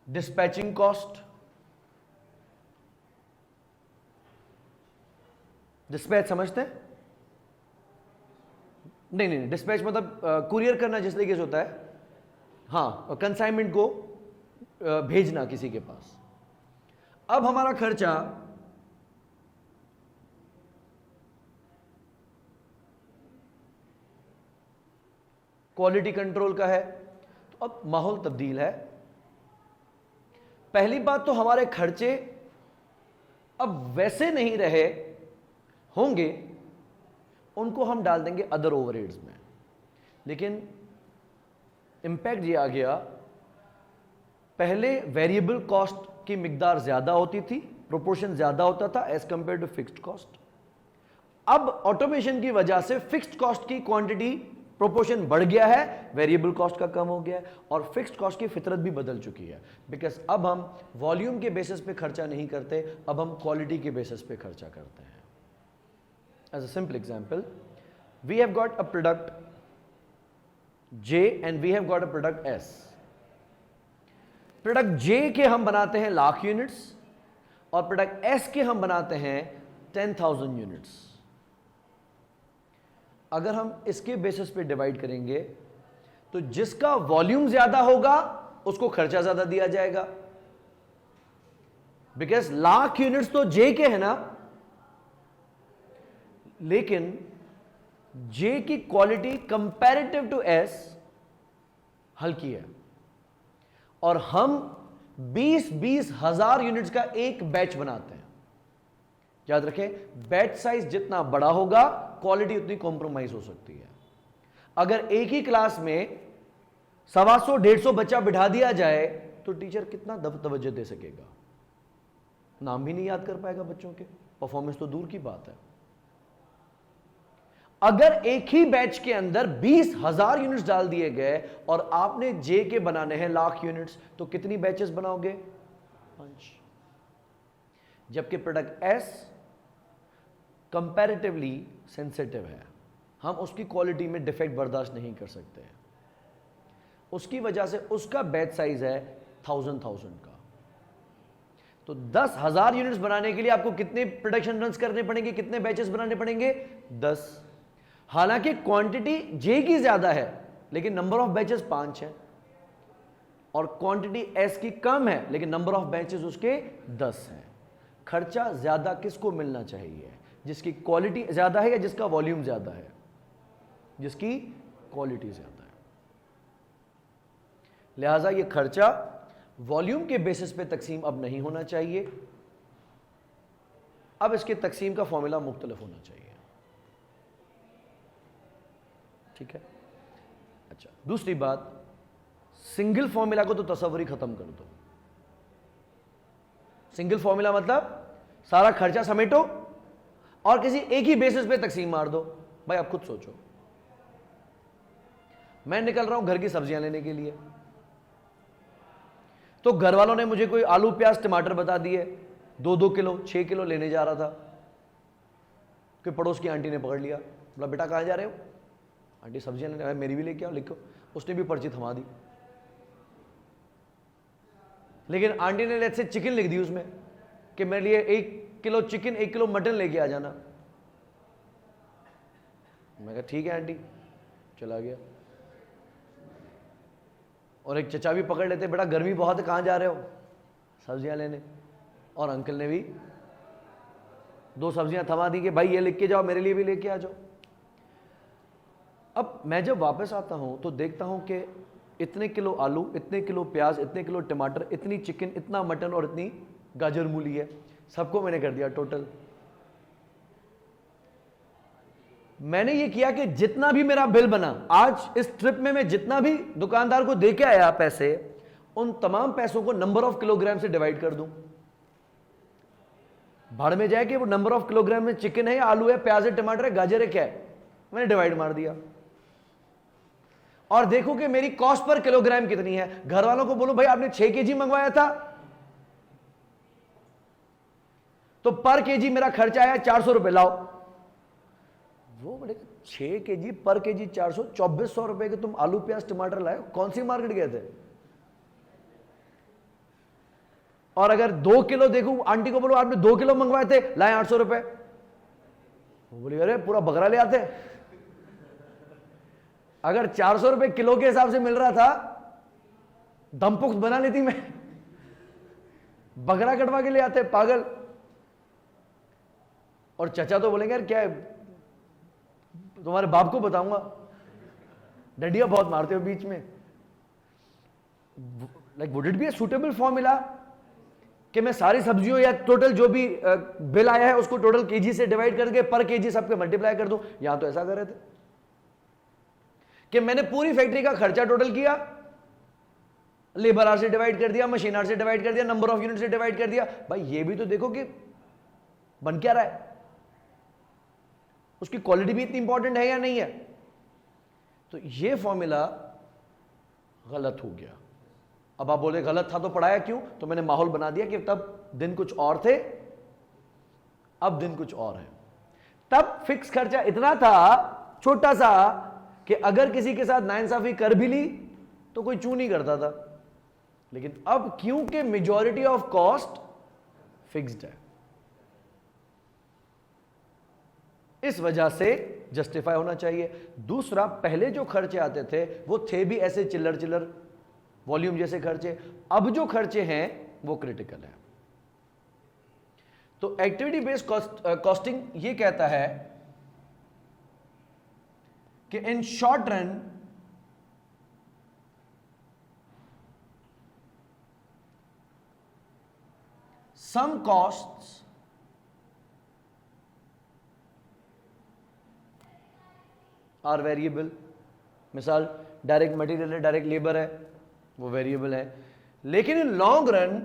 dispatching cost. Dispatch समझते हैं? नहीं, डिस्पैच मतलब कुरियर करना जिस तरीके से होता है, हाँ, कंसाइनमेंट को भेजना किसी के पास। अब हमारा खर्चा क्वालिटी कंट्रोल का है। तो अब माहौल तब्दील है। पहली बात तो हमारे खर्चे अब वैसे नहीं रहे होंगे, उनको हम डाल देंगे अदर ओवरहेड्स में। लेकिन इंपैक्ट ये आ गया, पहले वेरिएबल कॉस्ट की मिकदार ज्यादा होती थी, प्रोपोर्शन ज्यादा होता था as compare to fixed cost. अब ऑटोमेशन की वजह से फिक्स्ड कॉस्ट की क्वांटिटी प्रोपोर्शन बढ़ गया है, वेरिएबल कॉस्ट का कम हो गया है, और फिक्स्ड कॉस्ट की फितरत भी बदल चुकी है। बिकॉज अब हम वॉल्यूम के बेसिस पे खर्चा नहीं करते, अब हम क्वालिटी के बेसिस पे खर्चा करते हैं। As a simple example, we have got a product J and we have got a product S. Product J के हम बनाते हैं 1,00,000 यूनिट्स और प्रोडक्ट S के हम बनाते हैं 10,000 यूनिट्स। अगर हम इसके बेसिस पे डिवाइड करेंगे तो जिसका वॉल्यूम ज्यादा होगा उसको खर्चा ज्यादा दिया जाएगा, बिकॉज 1,00,000 यूनिट्स तो J के है ना। लेकिन J की क्वालिटी कंपैरेटिव टू S हल्की है। और हम 20-20 हजार यूनिट्स का एक बैच बनाते हैं। याद रखें, बैच साइज जितना बड़ा होगा क्वालिटी उतनी कॉम्प्रोमाइज हो सकती है। अगर एक ही क्लास में 125-150 बच्चा बिठा दिया जाए तो टीचर कितना तवज्जो दे सकेगा? नाम भी नहीं याद कर पाएगा बच्चों के, परफॉर्मेंस तो दूर की बात है। अगर एक ही बैच के अंदर 20,000 यूनिट्स डाल दिए गए और आपने जे के बनाने हैं लाख यूनिट्स, तो कितनी बैचेस बनाओगे? 5। जबकि प्रोडक्ट एस कंपैरेटिवली सेंसिटिव है, हम उसकी क्वालिटी में डिफेक्ट बर्दाश्त नहीं कर सकते हैं, उसकी वजह से उसका बैच साइज है 1000 का। तो 10,000 यूनिट्स बनाने के लिए आपको कितने प्रोडक्शन रन्स करने पड़ेंगे, कितने बैचेस बनाने पड़ेंगे? 10। हालांकि क्वांटिटी जे की ज्यादा है लेकिन नंबर ऑफ बैचेस 5 है, और क्वांटिटी एस की कम है लेकिन नंबर ऑफ बैचेस उसके 10 हैं। खर्चा ज्यादा किसको मिलना चाहिए? जिसकी क्वालिटी ज्यादा है या जिसका वॉल्यूम ज्यादा है? जिसकी क्वालिटी ज्यादा है। लिहाजा यह खर्चा वॉल्यूम के बेसिस पे तकसीम अब नहीं होना चाहिए, अब इसके तकसीम का फॉर्मूला मुख्तलिफ होना चाहिए। ठीक है। अच्छा, दूसरी बात, सिंगल फॉर्मूला को तो तसव्वुर ही खत्म कर दो। सिंगल फॉर्मूला मतलब सारा खर्चा समेटो और किसी एक ही बेसिस पे तकसीम मार दो। भाई आप खुद सोचो, मैं निकल रहा हूं घर की सब्जियां लेने के लिए, तो घर वालों ने मुझे कोई आलू प्याज टमाटर बता दिए, 2-2 किलो 6 किलो लेने जा रहा था। कोई पड़ोस की आंटी ने पकड़ लिया, बोला बेटा कहां जा रहे हो? आंटी सब्जियां लेने, मेरी भी लेके आओ, लिखो। उसने भी पर्ची थमा दी, लेकिन आंटी ने लेट से चिकन लिख दी उसमें कि मेरे लिए 1 किलो चिकन 1 किलो मटन लेके आ जाना। मैं कहा ठीक है आंटी, चला गया। और एक चचा भी पकड़ लेते, बेटा गर्मी बहुत है कहां जा रहे हो? सब्जियां लेने। और अंकल ने भी 2 सब्जियां थमा दी कि भाई ये लिख के जाओ, मेरे लिए भी लेके आ जाओ। अब मैं जब वापस आता हूं तो देखता हूं कि इतने किलो आलू, इतने किलो प्याज, इतने किलो टमाटर, इतनी चिकन, इतना मटन और इतनी गाजर मूली है, सबको मैंने कर दिया टोटल। मैंने ये किया कि जितना भी मेरा बिल बना आज इस ट्रिप में, मैं जितना भी दुकानदार को दे के आया पैसे, उन तमाम पैसों को नंबर ऑफ किलोग्राम से डिवाइड कर दूं। भाड़ में जाए कि वो नंबर ऑफ किलोग्राम में चिकन है या आलू है, प्याज है, टमाटर है, गाजर है, क्या है, मैंने डिवाइड मार दिया। और देखो कि मेरी कॉस्ट पर किलोग्राम कितनी है। घर वालों को बोलो भाई आपने 6 केजी मंगवाया था तो पर केजी मेरा खर्चा आया 400 रुपए, लाओ। वो बोले 6 केजी पर केजी 400, 2400 रुपए के तुम आलू प्याज टमाटर लाए, कौन सी मार्केट गए थे? और अगर 2 किलो देखूं, आंटी को बोलो आपने 2 किलो मंगवाए थे, लाए 800 रुपए। वो बोली अरे पूरा बकरा ले आते। अगर 400 रुपए किलो के हिसाब से मिल रहा था, दमपुख्त बना लेती मैं, बकरा कटवा के ले आते पागल। और चचा तो बोलेंगे यार क्या है, तुम्हारे बाप को बताऊंगा, डंडिया बहुत मारते हो बीच में। Like would it be a suitable formula कि मैं सारी सब्जियों या टोटल जो भी बिल आया है उसको टोटल केजी से डिवाइड करके पर केजी सबके मल्टीप्लाई कर दूं? यहां तो ऐसा कर रहे थे कि मैंने पूरी फैक्ट्री का खर्चा टोटल किया, लेबर आवर से डिवाइड कर दिया, मशीन आवर से डिवाइड कर दिया, नंबर ऑफ यूनिट से डिवाइड कर दिया। भाई ये भी तो देखो कि बन क्या रहा है, उसकी क्वालिटी भी इतनी इंपॉर्टेंट है या नहीं है। तो ये फॉर्मूला गलत हो गया। अब आप बोले गलत था तो पढ़ाया क्यों? तो मैंने माहौल बना दिया कि तब दिन कुछ और थे, अब दिन कुछ और है। तब फिक्स खर्चा इतना था छोटा सा कि अगर किसी के साथ नाइंसाफी कर भी ली तो कोई चू नहीं करता था। लेकिन अब क्योंकि मेजॉरिटी ऑफ कॉस्ट फिक्स्ड है, इस वजह से जस्टिफाई होना चाहिए। दूसरा, पहले जो खर्चे आते थे वो थे भी ऐसे चिल्लर चिल्लर वॉल्यूम जैसे खर्चे, अब जो खर्चे हैं वो क्रिटिकल है। तो एक्टिविटी बेस्ड कॉस्टिंग ये कहता है कि in short run some costs are variable. मिसाल डायरेक्ट मटेरियल है, डायरेक्ट लेबर है, वो वेरिएबल है, लेकिन in long run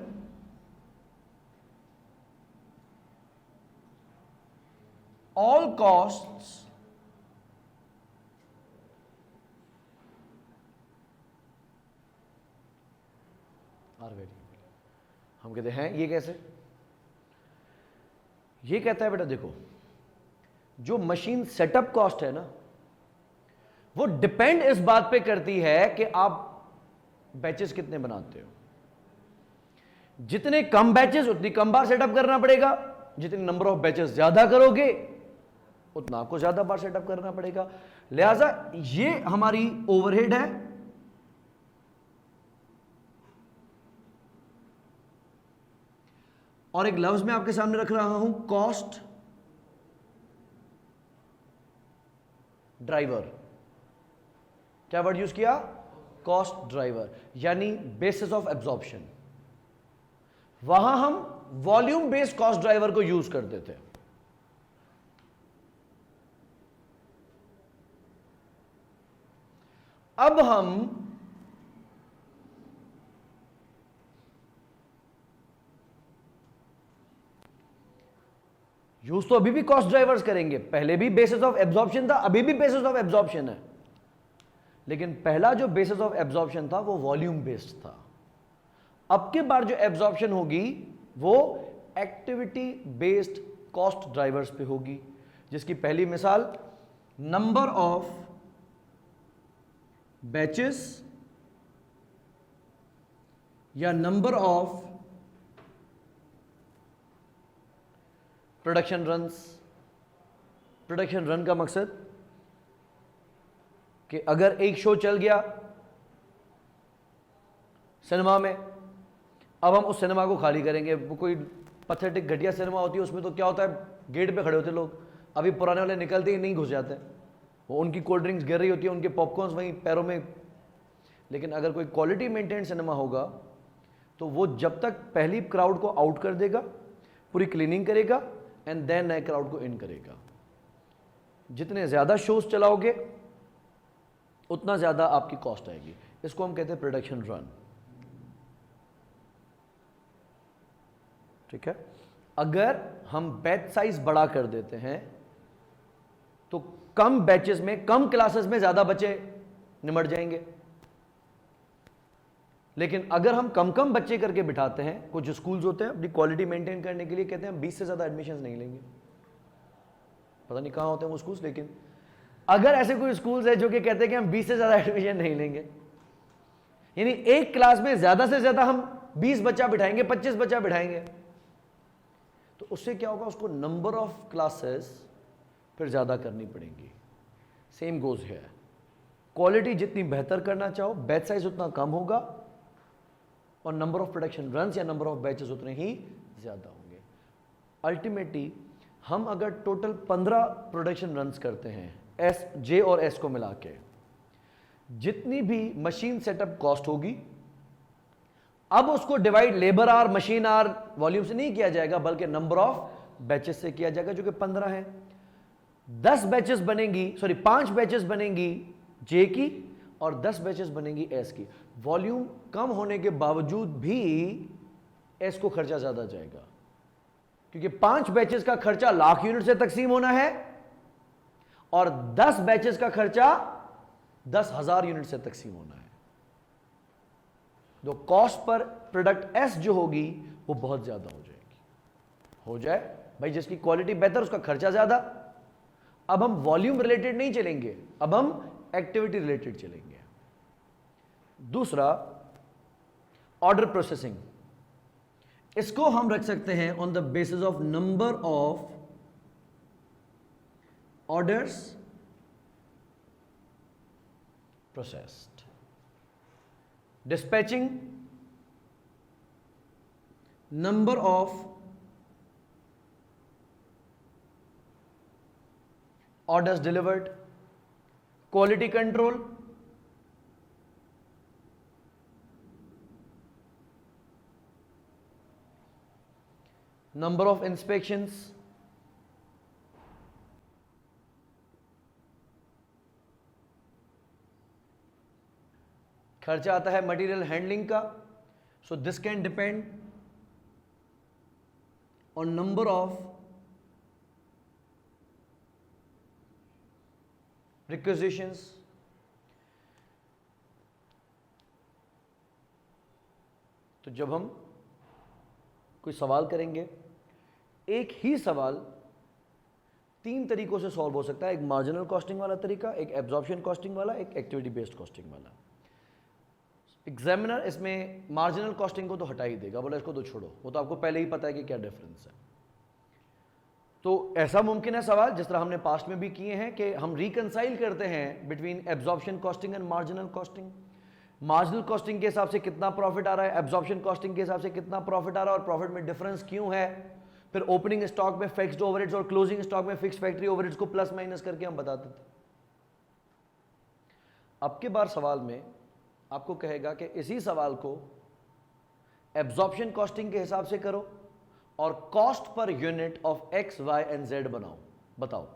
all costs are variable. हम कहते हैं ये कैसे? ये कहता है बेटा देखो, जो मशीन सेटअप कॉस्ट है ना, वो डिपेंड इस बात पे करती है कि आप बैचेस कितने बनाते हो। जितने कम बैचेस उतनी कम बार सेटअप करना पड़ेगा, जितनी नंबर ऑफ बैचेस ज्यादा करोगे उतना आपको ज्यादा बार सेटअप करना पड़ेगा। लिहाजा ये हमारी ओवरहेड है, और एक लफ्ज मैं आपके सामने रख रहा हूं, कॉस्ट ड्राइवर। क्या वर्ड यूज किया? कॉस्ट ड्राइवर, यानी बेसिस ऑफ एब्जॉर्प्शन। वहां हम वॉल्यूम बेस्ड कॉस्ट ड्राइवर को यूज करते थे। अब हम यूज तो अभी भी कॉस्ट ड्राइवर्स करेंगे, पहले भी बेसिस ऑफ एब्जॉर्प्शन था, अभी भी बेसिस ऑफ एब्जॉर्प्शन है, लेकिन पहला जो बेसिस ऑफ एब्जॉर्प्शन था वो वॉल्यूम बेस्ड था। अब के बार जो एब्जॉर्प्शन होगी वो एक्टिविटी बेस्ड कॉस्ट ड्राइवर्स पे होगी, जिसकी पहली मिसाल नंबर ऑफ बैचेस या number of production runs. Production run का मकसद कि अगर एक शो चल गया सिनेमा में, अब हम उस सिनेमा को खाली करेंगे। वो कोई पैथेटिक घटिया सिनेमा होती है, उसमें तो क्या होता है, गेट पे खड़े होते लोग, अभी पुराने वाले निकलते ही नहीं घुस जाते, वो उनकी कोल्ड ड्रिंक्स गिर रही होती है, उनके पॉपकॉर्न्स वहीं पैरों में। लेकिन अगर कोई क्वालिटी मेंटेन सिनेमा होगा तो वो जब तक पहली क्राउड को आउट कर देगा, पूरी क्लीनिंग करेगा, एंड देन नए क्राउड को इन करेगा। जितने ज्यादा शोज चलाओगे उतना ज्यादा आपकी कॉस्ट आएगी। इसको हम कहते हैं प्रोडक्शन रन। ठीक है, अगर हम बैच साइज बड़ा कर देते हैं तो कम बैचेस में, कम क्लासेस में ज्यादा बच्चे निमट जाएंगे। लेकिन अगर हम कम कम बच्चे करके बिठाते हैं, कुछ स्कूल्स होते हैं अपनी क्वालिटी मेंटेन करने के लिए कहते हैं 20 से ज्यादा एडमिशंस नहीं लेंगे, पता नहीं कहां होते हैं वो स्कूल्स, लेकिन अगर ऐसे कोई स्कूल्स है जो कि कहते हैं कि हम 20 से ज्यादा एडमिशन नहीं लेंगे, यानी एक क्लास में ज्यादा से ज्यादा हम 20 बच्चा बिठाएंगे, 25 बच्चा बिठाएंगे, तो उससे क्या होगा, उसको नंबर ऑफ क्लासेस फिर ज्यादा करनी पड़ेंगी। सेम गोज है, क्वालिटी जितनी बेहतर करना चाहो, बैच साइज उतना कम होगा और नंबर ऑफ प्रोडक्शन रन्स या नंबर ऑफ बैचेस उतने ही ज्यादा होंगे। अल्टीमेटली हम अगर टोटल 15 प्रोडक्शन रन्स करते हैं, एस, जे और एस को मिला के, जितनी भी मशीन सेटअप कॉस्ट होगी, अब उसको divide labour our, machine our, volume से नहीं किया जाएगा, बल्कि नंबर ऑफ बैचेस से किया जाएगा, जो कि 15 है। 10 बैचेस बनेंगी, सॉरी 5 बैचेस बनेंगी जे की और 10 बैचेस बनेंगी एस की। वॉल्यूम कम होने के बावजूद भी एस को खर्चा ज्यादा जाएगा, क्योंकि 5 बैचेस का खर्चा लाख यूनिट से तकसीम होना है और 10 बैचेस का खर्चा 10,000 यूनिट से तकसीम होना है। तो कॉस्ट पर प्रोडक्ट एस जो होगी वो बहुत ज्यादा हो जाएगी। हो जाए भाई, जिसकी क्वालिटी बेहतर उसका खर्चा ज्यादा। अब हम वॉल्यूम रिलेटेड नहीं चलेंगे, अब हम एक्टिविटी रिलेटेड चलेंगे। दूसरा, ऑर्डर प्रोसेसिंग। इसको हम रख सकते हैं on the basis of number of orders processed. Dispatching, number of orders delivered, quality control, number of inspections, खर्चा आता है मटेरियल हैंडलिंग का, so this can depend on number of requisitions. तो जब हम कोई सवाल करेंगे, एक ही सवाल 3 तरीकों से सॉल्व हो सकता है, एक मार्जिनल कॉस्टिंग वाला तरीका, एक एब्जॉर्प्शन कॉस्टिंग वाला, एक एक्टिविटी बेस्ड कॉस्टिंग वाला। एग्जामिनर इसमें मार्जिनल कॉस्टिंग को तो हटा ही देगा, बोला इसको तो छोड़ो, वो तो आपको पहले ही पता है कि क्या डिफरेंस है। तो ऐसा मुमकिन है सवाल, जिस तरह हमने पास्ट में भी किए हैं, कि हम रिकंसाइल करते हैं between absorption costing and marginal costing. Marginal costing के हिसाब से कितना प्रॉफिट आ रहा है, एब्जॉर्प्शन कॉस्टिंग के हिसाब से कितना प्रॉफिट आ रहा है, और प्रॉफिट में डिफरेंस क्यों है। फिर ओपनिंग स्टॉक में फिक्स्ड ओवरहेड्स और क्लोजिंग स्टॉक में फिक्स्ड फैक्ट्री ओवरहेड्स को प्लस माइनस करके हम बताते थे। अब के बार सवाल में आपको कहेगा कि इसी सवाल को एब्जॉर्प्शन कॉस्टिंग के हिसाब से करो और cost per unit of X Y and Z बताओ,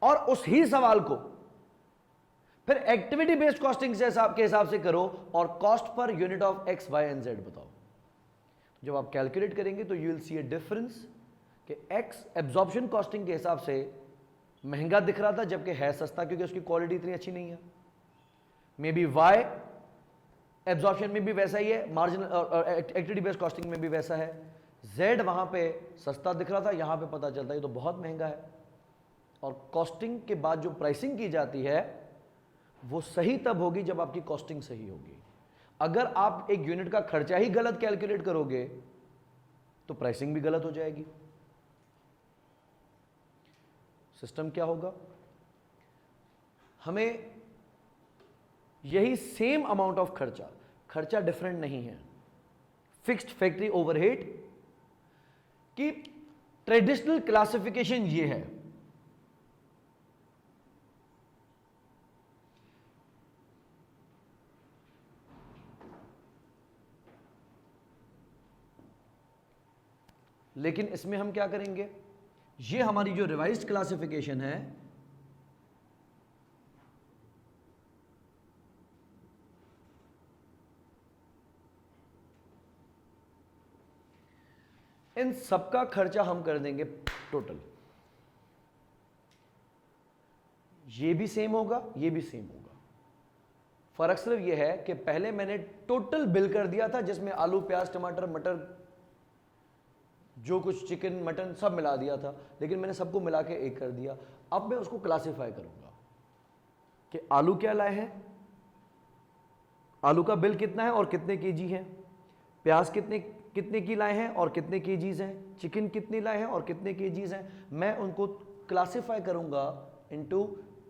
और उस ही सवाल को फिर एक्टिविटी बेस्ड कॉस्टिंग के हिसाब से करो और cost per unit of X Y and Z बताओ। जब आप कैलकुलेट करेंगे तो you will see a difference कि एक्स एब्जॉर्प्शन कॉस्टिंग के हिसाब से महंगा दिख रहा था जबकि है सस्ता, क्योंकि उसकी क्वालिटी इतनी अच्छी नहीं है। मे बी वाई एब्जॉर्प्शन में भी वैसा ही है, मार्जिनल और एक्टिविटी बेस्ड कॉस्टिंग में भी वैसा है। जेड वहां पे सस्ता दिख रहा था, यहां पे पता चलता है ये तो बहुत महंगा है। और कॉस्टिंग के बाद जो प्राइसिंग की जाती है वो सही तब होगी जब आपकी कॉस्टिंग सही होगी। अगर आप एक यूनिट का खर्चा ही गलत कैलकुलेट करोगे तो प्राइसिंग भी गलत हो जाएगी। सिस्टम क्या होगा, हमें यही सेम अमाउंट ऑफ खर्चा डिफरेंट नहीं है, फिक्स्ड फैक्ट्री ओवरहेड की ट्रेडिशनल क्लासिफिकेशन ये है। लेकिन इसमें हम क्या करेंगे, ये हमारी जो रिवाइज्ड क्लासिफिकेशन है इन सबका खर्चा हम कर देंगे टोटल। ये भी सेम होगा, ये भी सेम होगा। फर्क सिर्फ ये है कि पहले मैंने टोटल बिल कर दिया था जिसमें आलू प्याज टमाटर मटर जो कुछ चिकन मटन सब मिला दिया था, लेकिन मैंने सबको मिला के एक कर दिया। अब मैं उसको क्लासिफाई करूंगा कि आलू क्या लाए हैं, आलू का बिल कितना है और कितने केजी है, प्याज कितने की लाए हैं और कितने केजीज हैं, चिकन कितनी लाए हैं और कितने केजीज हैं। मैं उनको क्लासिफाई करूंगा इनटू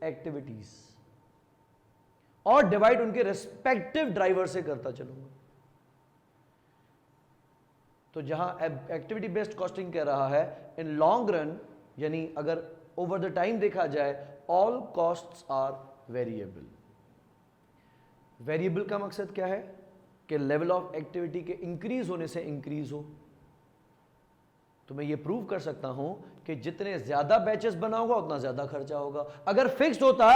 एक्टिविटीज और डिवाइड उनके रिस्पेक्टिव ड्राइवर से करता चलूंगा। तो जहां एक्टिविटी बेस्ड कॉस्टिंग कह रहा है इन लॉन्ग रन, यानी अगर ओवर द टाइम देखा जाए, all costs are variable. Variable का मकसद क्या है कि लेवल ऑफ एक्टिविटी के इंक्रीज होने से इंक्रीज हो। तो मैं ये प्रूव कर सकता हूं कि जितने ज्यादा बैचेस बना होगा उतना ज्यादा खर्चा होगा। अगर फिक्स्ड होता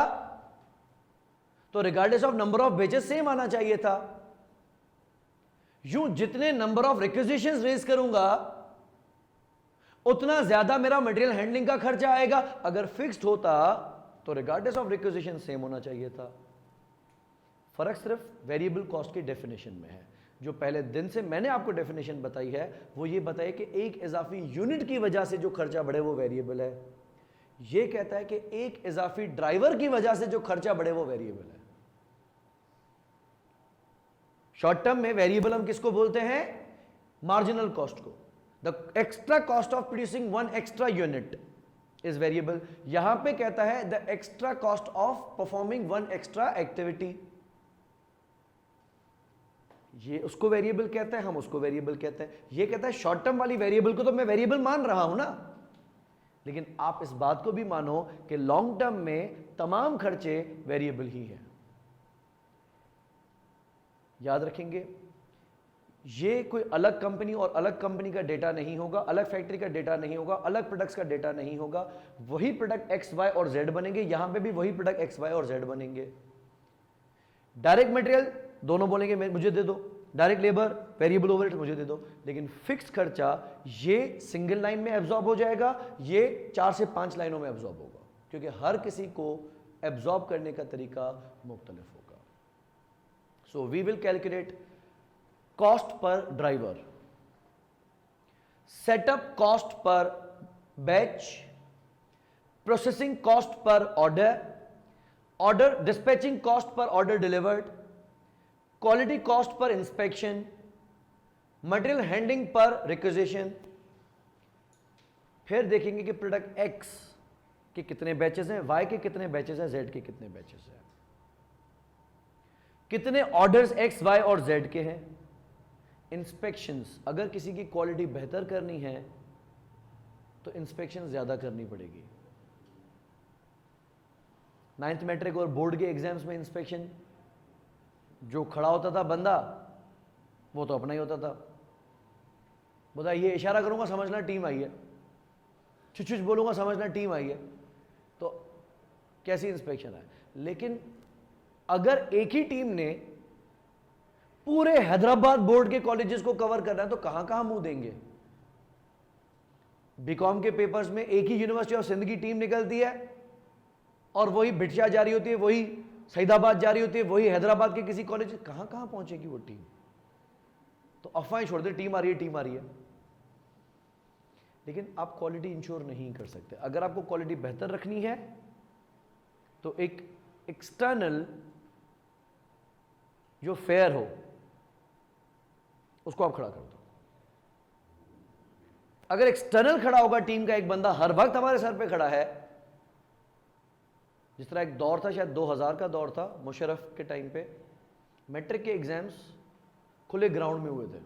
तो regardless of number of batches same आना चाहिए था। यूं जितने नंबर ऑफ रिक्विजिशंस रेज करूंगा उतना ज्यादा मेरा मटेरियल हैंडलिंग का खर्चा आएगा। अगर फिक्स्ड होता तो रिगार्डलेस ऑफ रिक्विजिशन सेम होना चाहिए था। फर्क सिर्फ वेरिएबल कॉस्ट की डेफिनेशन में है। जो पहले दिन से मैंने आपको डेफिनेशन बताई है वो ये बताए कि एक इजाफी यूनिट की वजह से जो खर्चा बढ़े वो वेरिएबल है। ये कहता है कि एक इजाफी ड्राइवर की वजह से जो खर्चा बढ़े वो वेरिएबल है। शॉर्ट टर्म में वेरिएबल हम किसको बोलते हैं, मार्जिनल कॉस्ट को। The extra cost of producing one extra unit is variable. यहां पे कहता है the extra cost of performing one extra activity. ये उसको वेरिएबल कहता है, हम उसको वेरिएबल कहते हैं। ये कहता है शॉर्ट टर्म वाली वेरिएबल को तो मैं वेरिएबल मान रहा हूं ना, लेकिन आप इस बात को भी मानो कि लॉन्ग टर्म में तमाम खर्चे वेरिएबल ही हैं। याद रखेंगे ये कोई अलग कंपनी और अलग कंपनी का डेटा नहीं होगा, अलग फैक्ट्री का डेटा नहीं होगा, अलग प्रोडक्ट्स का डेटा नहीं होगा, वही प्रोडक्ट एक्स वाई और जेड बनेंगे, यहां पे भी वही प्रोडक्ट एक्स वाई और जेड बनेंगे। डायरेक्ट मटेरियल दोनों बोलेंगे मुझे दे दो, डायरेक्ट लेबर वेरिएबल ओवरहेड मुझे दे दो, लेकिन फिक्स खर्चा ये सिंगल लाइन में एब्जॉर्ब हो जाएगा, ये 4 से 5 लाइनों में एब्जॉर्ब होगा, क्योंकि हर किसी को एब्जॉर्ब करने का तरीका मुख्तलिफ होगा। So we will calculate cost per driver, setup cost per batch, processing cost per order, order dispatching cost per order delivered, quality cost per inspection, material handling per requisition. फिर देखेंगे कि प्रोडक्ट एक्स के कितने batches हैं, Y के कितने batches हैं, Z के कितने बैचेस हैं, कितने ऑर्डर्स एक्स वाई और जेड के हैं। इंस्पेक्शंस, अगर किसी की क्वालिटी बेहतर करनी है तो इंस्पेक्शन ज्यादा करनी पड़ेगी। 9th मैट्रिक और बोर्ड के एग्जाम्स में इंस्पेक्शन, जो खड़ा होता था बंदा वो तो अपना ही होता था, बोला ये इशारा करूंगा समझना टीम आई है, छुछ बोलूंगा समझना टीम आई है, तो कैसी इंस्पेक्शन है। लेकिन अगर एक ही टीम ने पूरे हैदराबाद बोर्ड के कॉलेजेस को कवर करना है तो कहां कहां मुंह देंगे। बीकॉम के पेपर्स में एक ही यूनिवर्सिटी ऑफ सिंध की टीम निकलती है और वही भिटिया जा रही होती है, वही सईदाबाद जा रही होती है, वही हैदराबाद के किसी कॉलेज, कहां कहां पहुंचेगी वो टीम। तो अफवाहें छोड़ दे, टीम आ रही है टीम आ रही है, लेकिन आप क्वालिटी इंश्योर नहीं कर सकते। अगर आपको क्वालिटी बेहतर रखनी है तो एक एक्सटर्नल जो फेयर हो उसको आप खड़ा कर दो। अगर एक्सटर्नल खड़ा होगा टीम का एक बंदा, हर वक्त हमारे सर पे खड़ा है, जिस तरह एक दौर था, शायद 2000 का दौर था मुशर्रफ के टाइम पे, मैट्रिक के एग्जाम्स खुले ग्राउंड में हुए थे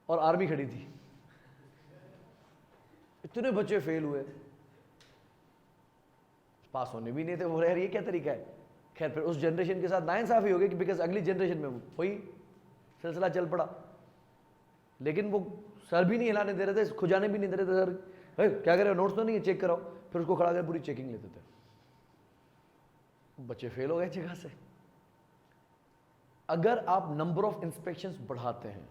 और आर्मी खड़ी थी, इतने बच्चे फेल हुए, पास होने भी नहीं थे। बोले यार ये क्या तरीका है। खैर फिर उस जनरेशन के साथ नाइंसाफी हो गई कि बिकॉज अगली जनरेशन में वही सिलसिला चल पड़ा, लेकिन वो सर भी नहीं हिलाने दे रहे थे, खुजाने भी नहीं दे रहे थे, सर क्या करे नोट्स तो नहीं है, चेक कराओ। फिर उसको खड़ा कर पूरी चेकिंग लेते थे, बच्चे फेल हो गए जगह से। अगर आप नंबर ऑफ इंस्पेक्शंस बढ़ाते हैं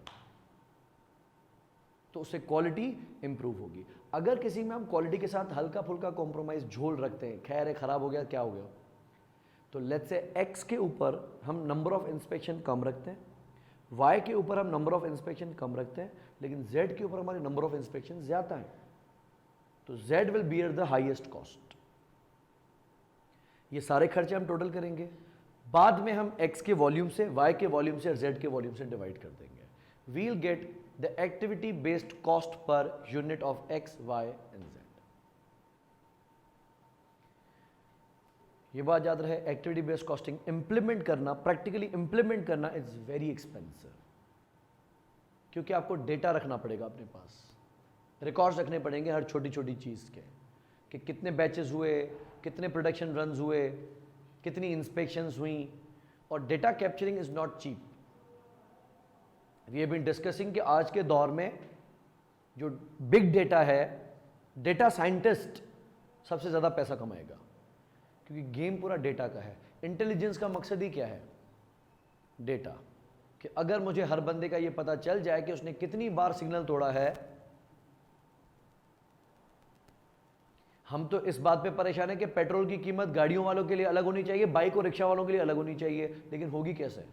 तो उससे क्वालिटी इंप्रूव होगी। अगर किसी में हम क्वालिटी के साथ हल्का फुल्का कॉम्प्रोमाइज झोल रखते हैं, खैर है खराब हो गया क्या हो गया, तो लेट्स से एक्स के ऊपर हम नंबर ऑफ इंस्पेक्शन कम रखते हैं, वाई के ऊपर हम नंबर ऑफ इंस्पेक्शन कम रखते हैं, लेकिन जेड के ऊपर हमारे नंबर ऑफ इंस्पेक्शन ज्यादा है, तो Z will bear the highest cost. ये सारे खर्चे हम टोटल करेंगे, बाद में हम एक्स के वॉल्यूम से, वाई के वॉल्यूम से और जेड के वॉल्यूम से डिवाइड कर देंगे। We will get the activity based cost per unit of X Y and Z. ये बात याद रहे, एक्टिविटी बेस्ड कॉस्टिंग इंप्लीमेंट करना, प्रैक्टिकली इंप्लीमेंट करना इज वेरी एक्सपेंसिव, क्योंकि आपको डेटा रखना पड़ेगा अपने पास, रिकॉर्ड्स रखने पड़ेंगे हर छोटी छोटी चीज़ के, कि कितने बैचेस हुए, कितने प्रोडक्शन रन्स हुए, कितनी इंस्पेक्शंस हुई, और data capturing is not cheap. We have been discussing कि आज के दौर में जो बिग डेटा है, डेटा साइंटिस्ट सबसे ज़्यादा पैसा कमाएगा, क्योंकि गेम पूरा डेटा का है। इंटेलिजेंस का मकसद ही क्या है, डेटा, कि अगर मुझे हर बंदे का ये पता चल जाए कि उसने कितनी बार सिग्नल तोड़ा है। हम तो इस बात पे परेशान है कि पेट्रोल की कीमत गाड़ियों वालों के लिए अलग होनी चाहिए, बाइक और रिक्शा वालों के लिए अलग होनी चाहिए, लेकिन होगी कैसे।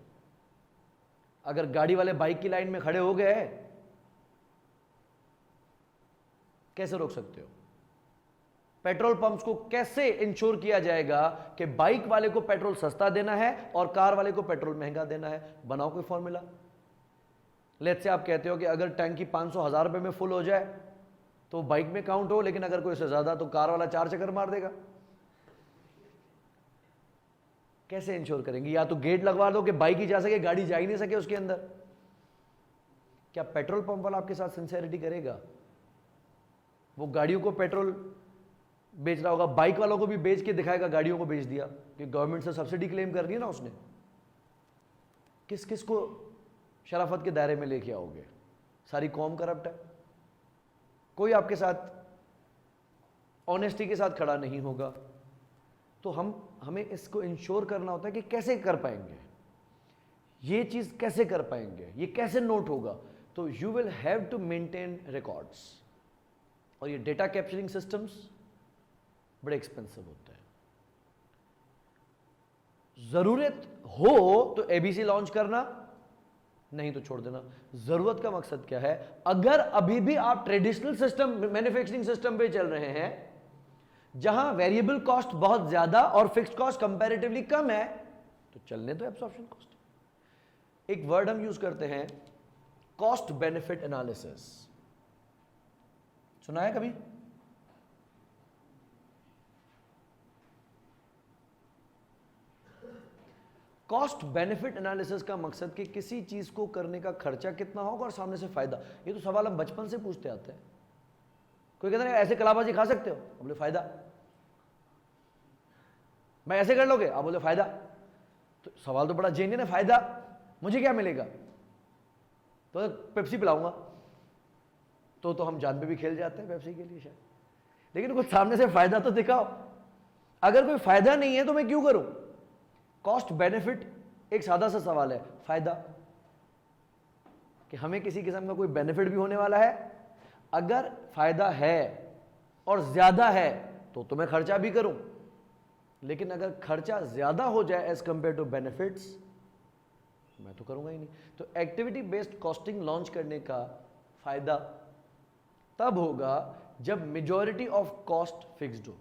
अगर गाड़ी वाले बाइक की लाइन में खड़े हो गए कैसे रोक सकते हो। पेट्रोल पंप्स को कैसे इंश्योर किया जाएगा कि बाइक वाले को पेट्रोल सस्ता देना है और कार वाले को पेट्रोल महंगा देना है। बनाओ कोई फॉर्मूला। लेट्स से आप कहते हो कि अगर टैंकी 500,000 रुपए में फुल हो जाए तो बाइक में काउंट हो, लेकिन अगर कोई से ज्यादा तो कार वाला 4 चक्कर मार देगा। कैसे इंश्योर करेंगे। या तो गेट लगवा दो कि बाइक ही जा सके, गाड़ी जा ही नहीं सके उसके अंदर। क्या पेट्रोल पंप वाला आपके साथ सिंसेरिटी करेगा। वो गाड़ियों को पेट्रोल बेच रहा होगा, बाइक वालों को भी बेच के दिखाएगा गाड़ियों को बेच दिया, कि गवर्नमेंट से सब्सिडी क्लेम कर रही है ना उसने। किस किस को शराफत के दायरे में लेके आओगे? सारी कौम करप्ट है, कोई आपके साथ ऑनेस्टी के साथ खड़ा नहीं होगा। तो हमें इसको इंश्योर करना होता है कि कैसे कर पाएंगे, ये चीज कैसे कर पाएंगे, ये कैसे नोट होगा। तो you will have to maintain records, और ये डेटा कैप्चरिंग सिस्टम्स बड़े एक्सपेंसिव होते हैं। जरूरत हो तो एबीसी लॉन्च करना, नहीं तो छोड़ देना। जरूरत का मकसद क्या है? अगर अभी भी आप ट्रेडिशनल सिस्टम, मैन्युफैक्चरिंग सिस्टम पे चल रहे हैं जहां वेरिएबल कॉस्ट बहुत ज्यादा और फिक्स्ड कॉस्ट कंपैरेटिवली कम है, तो चलने दो एब्सॉर्प्शन कॉस्ट। एक वर्ड हम यूज करते हैं, कॉस्ट बेनिफिट एनालिसिस। सुना है कभी? कॉस्ट बेनिफिट एनालिसिस का मकसद कि किसी चीज को करने का खर्चा कितना होगा और सामने से फायदा। ये तो सवाल हम बचपन से पूछते आते हैं। कोई कहता है ऐसे कलाबाजी खा सकते हो, आप बोले फायदा। मैं ऐसे कर लोगे, आप बोले फायदा। तो सवाल तो बड़ा जेन्युइन है, फायदा मुझे क्या मिलेगा? तो पेप्सी पिलाऊंगा। तो हम जान पे भी खेल जाते हैं पेप्सी के लिए शायद, लेकिन कुछ सामने से फायदा तो दिखाओ। अगर कोई फायदा नहीं है तो मैं क्यों करूं? कॉस्ट बेनिफिट एक सादा सा सवाल है, फायदा कि हमें किसी किस्म का कोई बेनिफिट भी होने वाला है। अगर फायदा है और ज्यादा है तो मैं खर्चा भी करूं, लेकिन अगर खर्चा ज्यादा हो जाए एज कंपेयर टू बेनिफिट्स, मैं तो करूंगा ही नहीं। तो एक्टिविटी बेस्ड कॉस्टिंग लॉन्च करने का फायदा तब होगा जब मेजॉरिटी ऑफ कॉस्ट फिक्स्ड हो।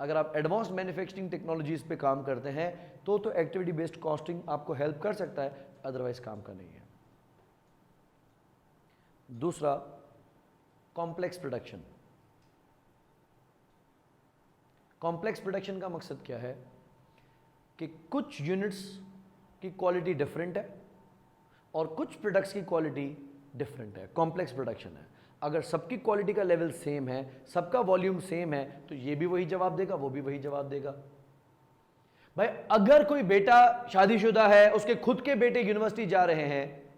अगर आप एडवांस मैन्युफैक्चरिंग टेक्नोलॉजीज पे काम करते हैं तो एक्टिविटी बेस्ड कॉस्टिंग आपको हेल्प कर सकता है, अदरवाइज काम का नहीं है। दूसरा, कॉम्प्लेक्स प्रोडक्शन। कॉम्प्लेक्स प्रोडक्शन का मकसद क्या है कि कुछ यूनिट्स की क्वालिटी डिफरेंट है और कुछ प्रोडक्ट्स की क्वालिटी डिफरेंट है। कॉम्प्लेक्स प्रोडक्शन है। अगर सबकी क्वालिटी का लेवल सेम है, सबका वॉल्यूम सेम है, तो ये भी वही जवाब देगा, वो भी वही जवाब देगा। भाई अगर कोई बेटा शादीशुदा है, उसके खुद के बेटे यूनिवर्सिटी जा रहे हैं,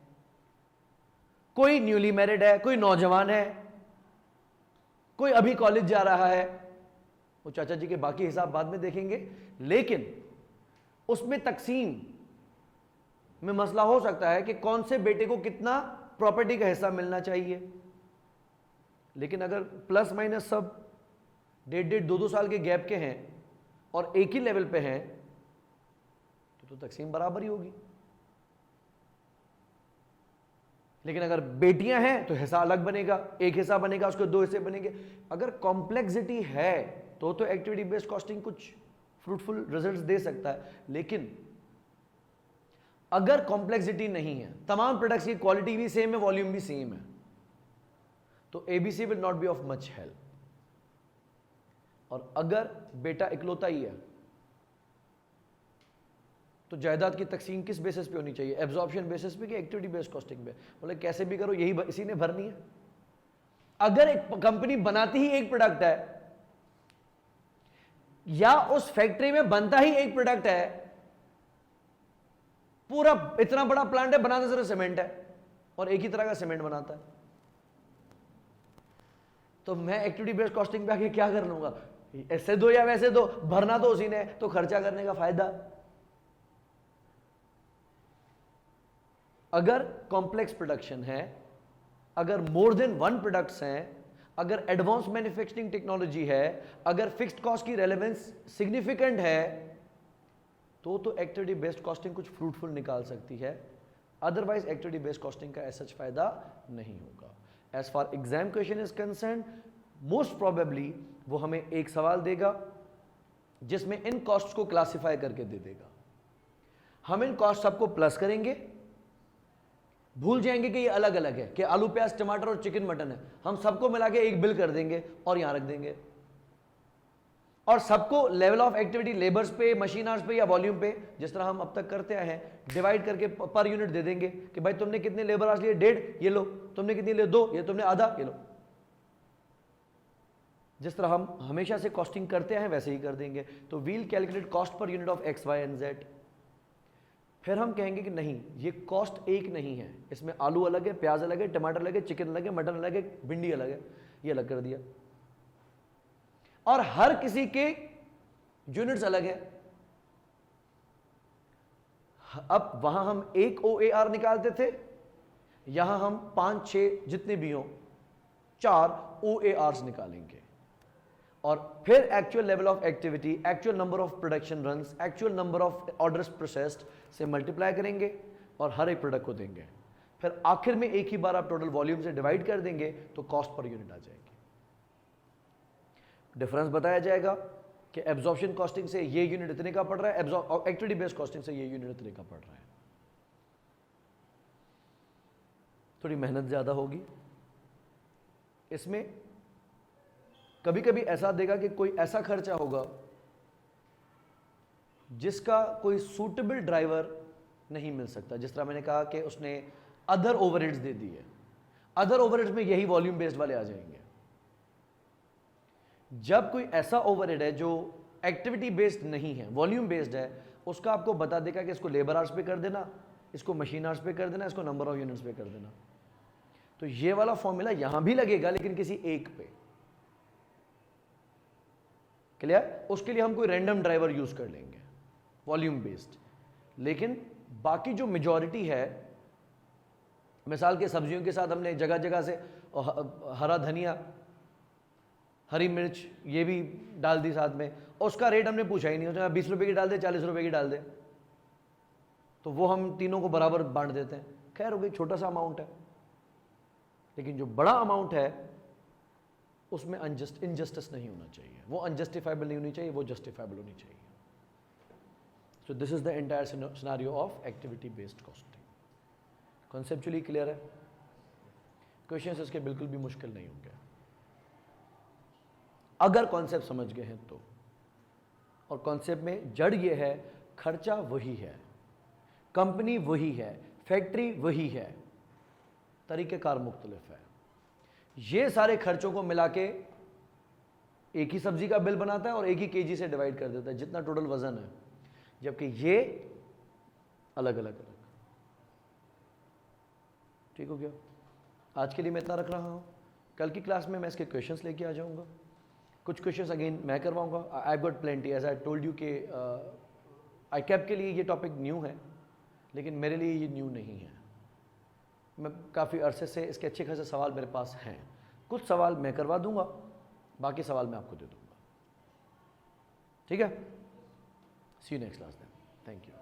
कोई न्यूली मैरिड है, कोई नौजवान है, कोई अभी कॉलेज जा रहा है, वो चाचा जी के बाकी हिसाब बाद में देखेंगे, लेकिन उसमें तकसीम में मसला हो सकता है कि कौन से बेटे को कितना प्रॉपर्टी का हिस्सा मिलना चाहिए। लेकिन अगर प्लस माइनस सब 1.5-2 साल के गैप के हैं और एक ही लेवल पे हैं, तो तकसीम बराबर ही होगी। लेकिन अगर बेटियां हैं तो हिस्सा अलग बनेगा, एक हिस्सा बनेगा, उसके 2 हिस्से बनेंगे। अगर कॉम्प्लेक्सिटी है तो एक्टिविटी बेस्ड कॉस्टिंग कुछ फ्रूटफुल रिजल्ट्स दे सकता है। लेकिन अगर कॉम्प्लेक्सिटी नहीं है, तमाम प्रोडक्ट्स की क्वालिटी भी सेम है, वॉल्यूम भी सेम है, तो ABC will not be of much help. और अगर बेटा इकलौता ही है तो जायदाद की तकसीम किस बेसिस पे होनी चाहिए? एब्जॉर्प्शन बेसिस पे कि एक्टिविटी बेस्ड कॉस्टिंग पे? बोले कैसे भी करो, यही इसी ने भरनी है। अगर एक कंपनी बनाती ही एक प्रोडक्ट है या उस फैक्ट्री में बनता ही एक प्रोडक्ट है, पूरा इतना बड़ा प्लांट है, बनाता सिर्फ सीमेंट है और एक ही तरह का सीमेंट बनाता है, तो मैं एक्टिविटी बेस्ड कॉस्टिंग पे आके क्या कर लूंगा? ऐसे दो या वैसे दो, भरना तो उसी ने, तो खर्चा करने का फायदा। अगर कॉम्प्लेक्स प्रोडक्शन है, अगर मोर देन 1 प्रोडक्ट्स हैं, अगर एडवांस मैन्युफैक्चरिंग टेक्नोलॉजी है, अगर फिक्स्ड कॉस्ट की रेलेवेंस सिग्निफिकेंट है, तो एक्टिविटी बेस्ड कॉस्टिंग कुछ फ्रूटफुल निकाल सकती है। अदरवाइज एक्टिविटी बेस्ड कॉस्टिंग का ऐसा फायदा नहीं होगा। As far exam question is concern, most probably वो हमें एक सवाल देगा जिसमें इन कॉस्ट को क्लासिफाई करके दे देगा। हम इन कॉस्ट सबको प्लस करेंगे, भूल जाएंगे कि ये अलग अलग है, कि आलू प्याज टमाटर और चिकन मटन है, हम सबको मिला के एक बिल कर देंगे और यहां रख देंगे, और सबको लेवल ऑफ एक्टिविटी लेबर्स पे, मशीन आवर्स पे या वॉल्यूम पे, जिस तरह हम अब तक करते आए हैं, डिवाइड करके पर यूनिट दे देंगे कि भाई तुमने कितने लेबर आवर्स लिए? 1.5, ये लो। तुमने कितने लिए? 2, ये तुमने आधा, ये लो। जिस तरह हम हमेशा से कॉस्टिंग करते हैं वैसे ही कर देंगे। तो we'll calculate cost per unit of X, Y and Z. फिर हम कहेंगे कि नहीं, ये कॉस्ट एक नहीं है, इसमें आलू अलग है, प्याज अलग है, टमाटर अलग है, चिकन अलग है, मटन अलग है, भिंडी अलग है, ये अलग कर दिया। और हर किसी के यूनिट्स अलग है। अब वहां हम एक OAR निकालते थे, यहां हम 5-6 जितने भी हों 4 OARs निकालेंगे। और फिर actual level of activity, actual number of production runs, actual number of orders processed से मल्टीप्लाई करेंगे और हर एक प्रोडक्ट को देंगे। फिर आखिर में एक ही बार आप टोटल वॉल्यूम से डिवाइड कर देंगे तो कॉस्ट पर यूनिट आ जाएगी। डिफरेंस बताया जाएगा कि एब्जॉर्प्शन कॉस्टिंग से ये यूनिट इतने का पड़ रहा है, एक्टिविटी बेस्ड कॉस्टिंग से ये यूनिट इतने का पड़ रहा है। थोड़ी मेहनत ज्यादा होगी इसमें। कभी कभी ऐसा देगा कि कोई ऐसा खर्चा होगा जिसका कोई सूटेबल ड्राइवर नहीं मिल सकता। जिस तरह मैंने कहा कि उसने अदर ओवरहेड्स दे दी है, अदर ओवरहेड्स में यही वॉल्यूम बेस्ड वाले आ जाएंगे। जब कोई ऐसा ओवरहेड है जो एक्टिविटी बेस्ड नहीं है, वॉल्यूम बेस्ड है, उसका आपको बता देगा कि इसको लेबर आवर्स पे कर देना, इसको मशीन आवर्स पे कर देना, इसको नंबर ऑफ यूनिट्स पे कर देना। तो ये वाला फॉर्मूला यहां भी लगेगा लेकिन किसी एक पे। क्लियर? उसके लिए हम कोई रैंडम ड्राइवर यूज कर लेंगे वॉल्यूम बेस्ड। लेकिन बाकी जो मेजॉरिटी है, मिसाल के सब्जियों के साथ हमने जगह जगह से हरा धनिया, हरी मिर्च ये भी डाल दी साथ में, और उसका रेट हमने पूछा ही नहीं, उसने 20 रुपए की डाल दे, 40 रुपए की डाल दे, तो वो हम तीनों को बराबर बांट देते हैं। खैर हो गई, छोटा सा अमाउंट है। लेकिन जो बड़ा अमाउंट है उसमें इनजस्टिस नहीं होना चाहिए, वो अनजस्टिफाइबल नहीं होनी चाहिए, वो जस्टिफाइबल होनी चाहिए। So this is the entire scenario of activity based costing. Conceptually clear है? क्वेश्चंस इसके बिल्कुल भी मुश्किल नहीं होंगे अगर कॉन्सेप्ट समझ गए हैं तो। और कॉन्सेप्ट में जड़ ये है, खर्चा वही है, कंपनी वही है, फैक्ट्री वही है, तरीकेकार मुख्तलिफ है। ये सारे खर्चों को मिला के एक ही सब्जी का बिल बनाता है और एक ही केजी से डिवाइड कर देता है जितना टोटल वजन है, जबकि ये अलग अलग अलग। ठीक हो गया? आज के लिए मैं इतना रख रहा हूं। कल की क्लास में मैं इसके क्वेश्चंस लेके आ जाऊंगा। कुछ क्वेश्चंस अगेन मैं करवाऊंगा। I got plenty, as I told you के आई कैप के लिए ये टॉपिक न्यू है, लेकिन मेरे लिए ये न्यू नहीं है। मैं काफ़ी अरसे से इसके अच्छे खासे सवाल मेरे पास हैं। कुछ सवाल मैं करवा दूंगा, बाकी सवाल मैं आपको दे दूंगा। ठीक है? See you next class then. Thank you.